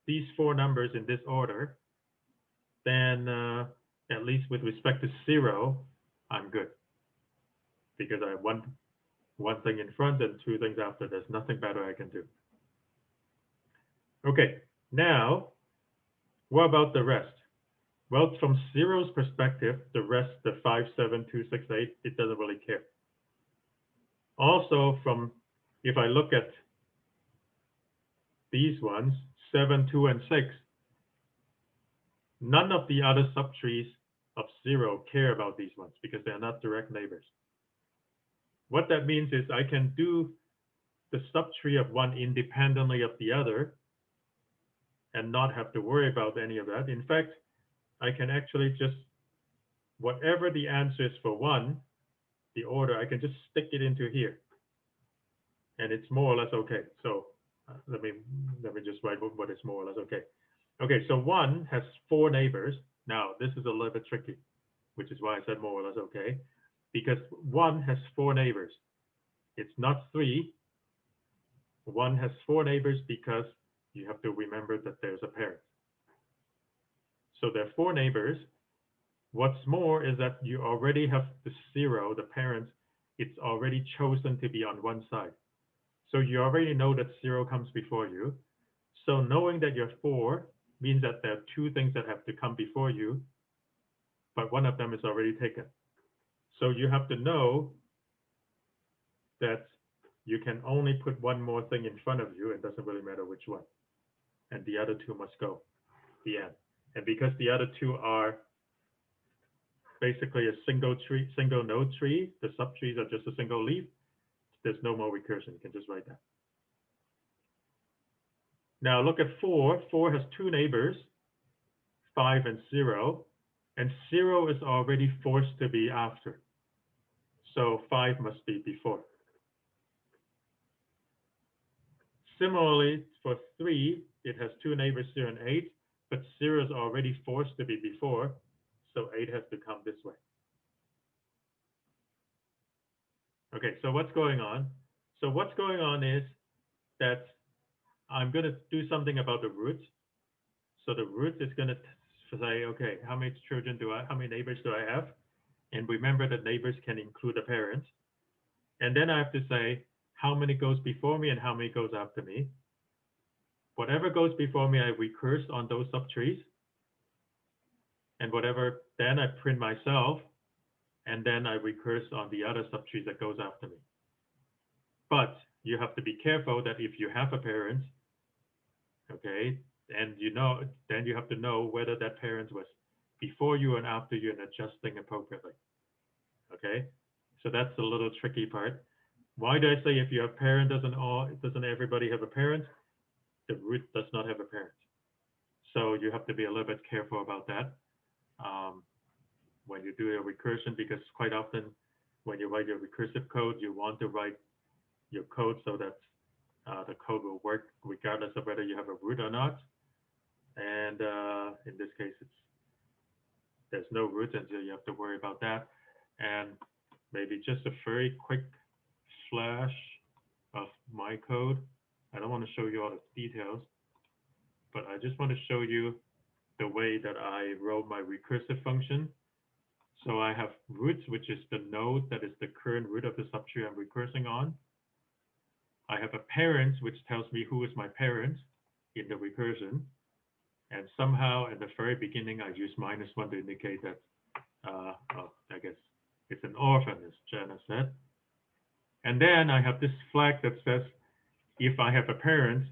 these 4 numbers in this order, then at least with respect to 0, I'm good. Because I have one thing in front and 2 things after. There's nothing better I can do. Okay, now, what about the rest? Well, from 0's perspective, the rest, the 5, 7, 2, 6, 8, it doesn't really care. Also, if I look at these ones, 7, 2, and 6, none of the other subtrees of 0 care about these ones because they're not direct neighbors. What that means is I can do the subtree of 1 independently of the other and not have to worry about any of that. In fact, I can actually just, whatever the answer is for 1, the order, I can just stick it into here. And it's more or less okay. So let me just write what is more or less okay. Okay, so 1 has 4 neighbors. Now, this is a little bit tricky, which is why I said more or less okay. Because 1 has 4 neighbors. It's not 3. 1 has 4 neighbors because you have to remember that there's a parent. So there are 4 neighbors. What's more is that you already have the 0, the parent, it's already chosen to be on one side. So you already know that 0 comes before you. So knowing that you're 4 means that there are 2 things that have to come before you, but one of them is already taken. So you have to know that you can only put 1 more thing in front of you. It doesn't really matter which one. And the other 2 must go, the end. And because the other 2 are basically a single node tree, the subtrees are just a single leaf, there's no more recursion. You can just write that. Now look at 4. 4 has 2 neighbors, 5 and 0. And 0 is already forced to be after. So 5 must be before. Similarly, for 3, it has 2 neighbors, 0 and 8, but 0 is already forced to be before, so 8 has to come this way. Okay, so what's going on? So what's going on is that I'm going to do something about the root. So the root is going to say, okay, how many neighbors do I have? And remember that neighbors can include a parent. And then I have to say, how many goes before me and how many goes after me? Whatever goes before me, I recurse on those subtrees. And whatever, then I print myself, and then I recurse on the other subtrees that goes after me. But you have to be careful that if you have a parent, okay, and then you have to know whether that parent was before you and after you and adjusting appropriately. Okay, so that's a little tricky part. Why do I say if you have parent, doesn't everybody have a parent? The root does not have a parent. So you have to be a little bit careful about that when you do a recursion, because quite often when you write your recursive code, you want to write your code so that the code will work regardless of whether you have a root or not. And in this case, there's no root, and so you have to worry about that. And maybe just a very quick flash of my code. I don't want to show you all the details, but I just want to show you the way that I wrote my recursive function. So I have root, which is the node that is the current root of the subtree I'm recursing on. I have a parent, which tells me who is my parent in the recursion. And somehow at the very beginning, I use -1 to indicate that, I guess it's an orphan, as Jana said. And then I have this flag that says, if I have a parent,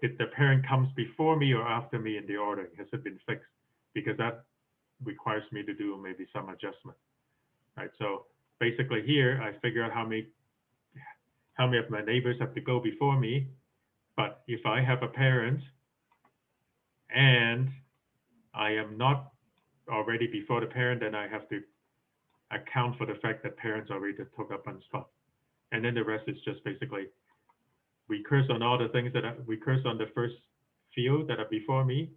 if the parent comes before me or after me in the ordering, has it been fixed? Because that requires me to do maybe some adjustment, right? So basically here, I figure out how many of my neighbors have to go before me. But if I have a parent and I am not already before the parent, then I have to account for the fact that parents already took up one spot. And then the rest is just basically recurse on all the things that recurse on the first field that are before me,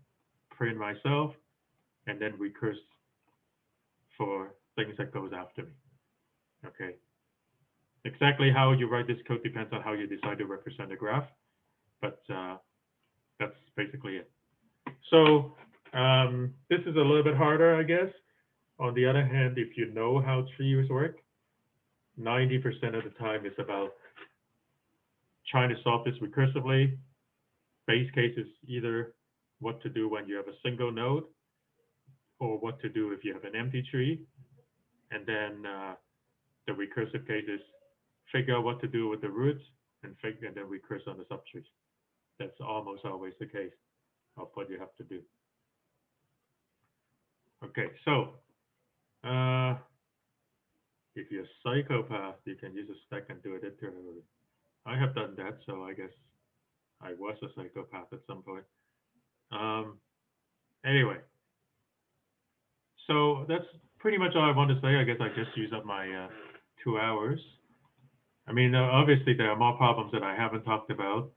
print myself, and then recurse for things that goes after me. Okay. Exactly how you write this code depends on how you decide to represent the graph, but that's basically it. So this is a little bit harder, I guess. On the other hand, if you know how trees work, 90% of the time is about trying to solve this recursively. Base case is either what to do when you have a single node or what to do if you have an empty tree. And then the recursive case is figure out what to do with the roots and then recurse on the subtrees. That's almost always the case of what you have to do. Okay, so if you're a psychopath, you can use a stack and do it iteratively. I have done that, so I guess I was a psychopath at some point. Anyway, so that's pretty much all I want to say. I guess I just used up my 2 hours. I mean, obviously there are more problems that I haven't talked about.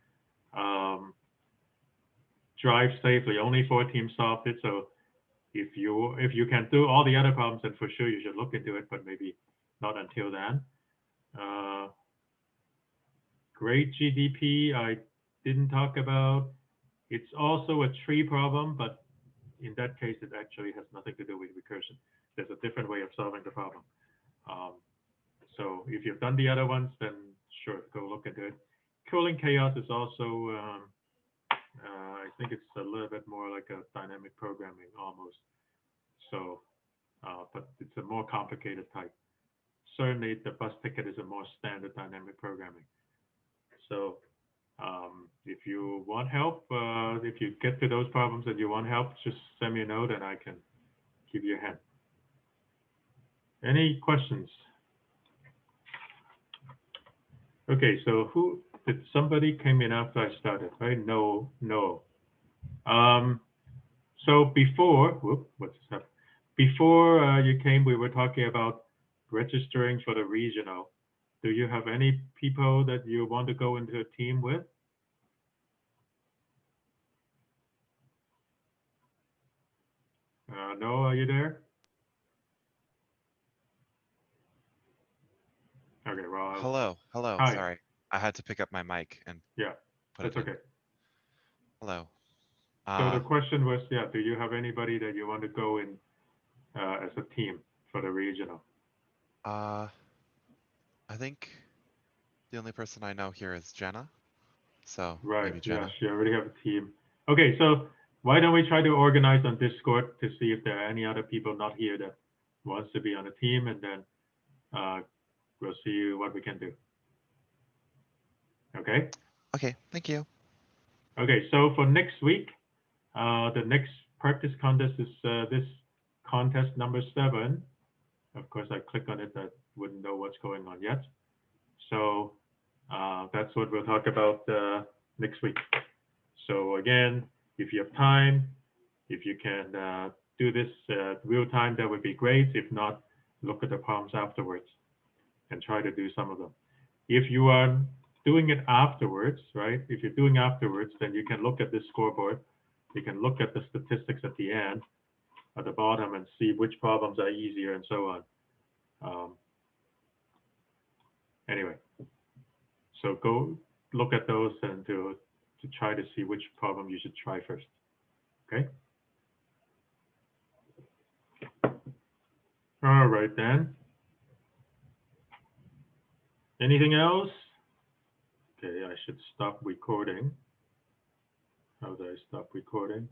Drive safely, only 4 teams solved it. So if you can do all the other problems, then for sure you should look into it, but maybe not until then. Great GDP, I didn't talk about. It's also a tree problem, but in that case, it actually has nothing to do with recursion. There's a different way of solving the problem. So if you've done the other ones, then sure, go look into it. Cooling chaos is also, I think it's a little bit more like a dynamic programming almost. So, but it's a more complicated type. Certainly the bus ticket is a more standard dynamic programming. So if you want help, if you get to those problems and you want help, just send me a note and I can give you a hand. Any questions? Okay, so did somebody came in after I started, right? No. So before, what's happening? Before you came, we were talking about registering for the regional. Do you have any people that you want to go into a team with? No, are you there? Okay, well. Hello. Hi. Sorry, I had to pick up my mic and Yeah, put that's it in. okay. Hello. So the question was, yeah, do you have anybody that you want to go in as a team for the regional? I think the only person I know here is Jenna. So Right, maybe Jenna. yes, you already have a team. Okay, so why don't we try to organize on Discord to see if there are any other people not here that wants to be on a team, and then we'll see what we can do. Okay? Okay, thank you. Okay, so for next week, the next practice contest is this contest number 7. Of course, I click on it, I wouldn't know what's going on yet. So that's what we'll talk about next week. So again, if you have time, if you can do this real time, that would be great. If not, look at the problems afterwards and try to do some of them. If you are doing it afterwards, right? If you're doing afterwards, then you can look at this scoreboard. You can look at the statistics at the end, at the bottom, and see which problems are easier and so on. Anyway, so go look at those and to try to see which problem you should try first. Okay? right then. Anything else? Okay, I should stop recording. How do I stop recording?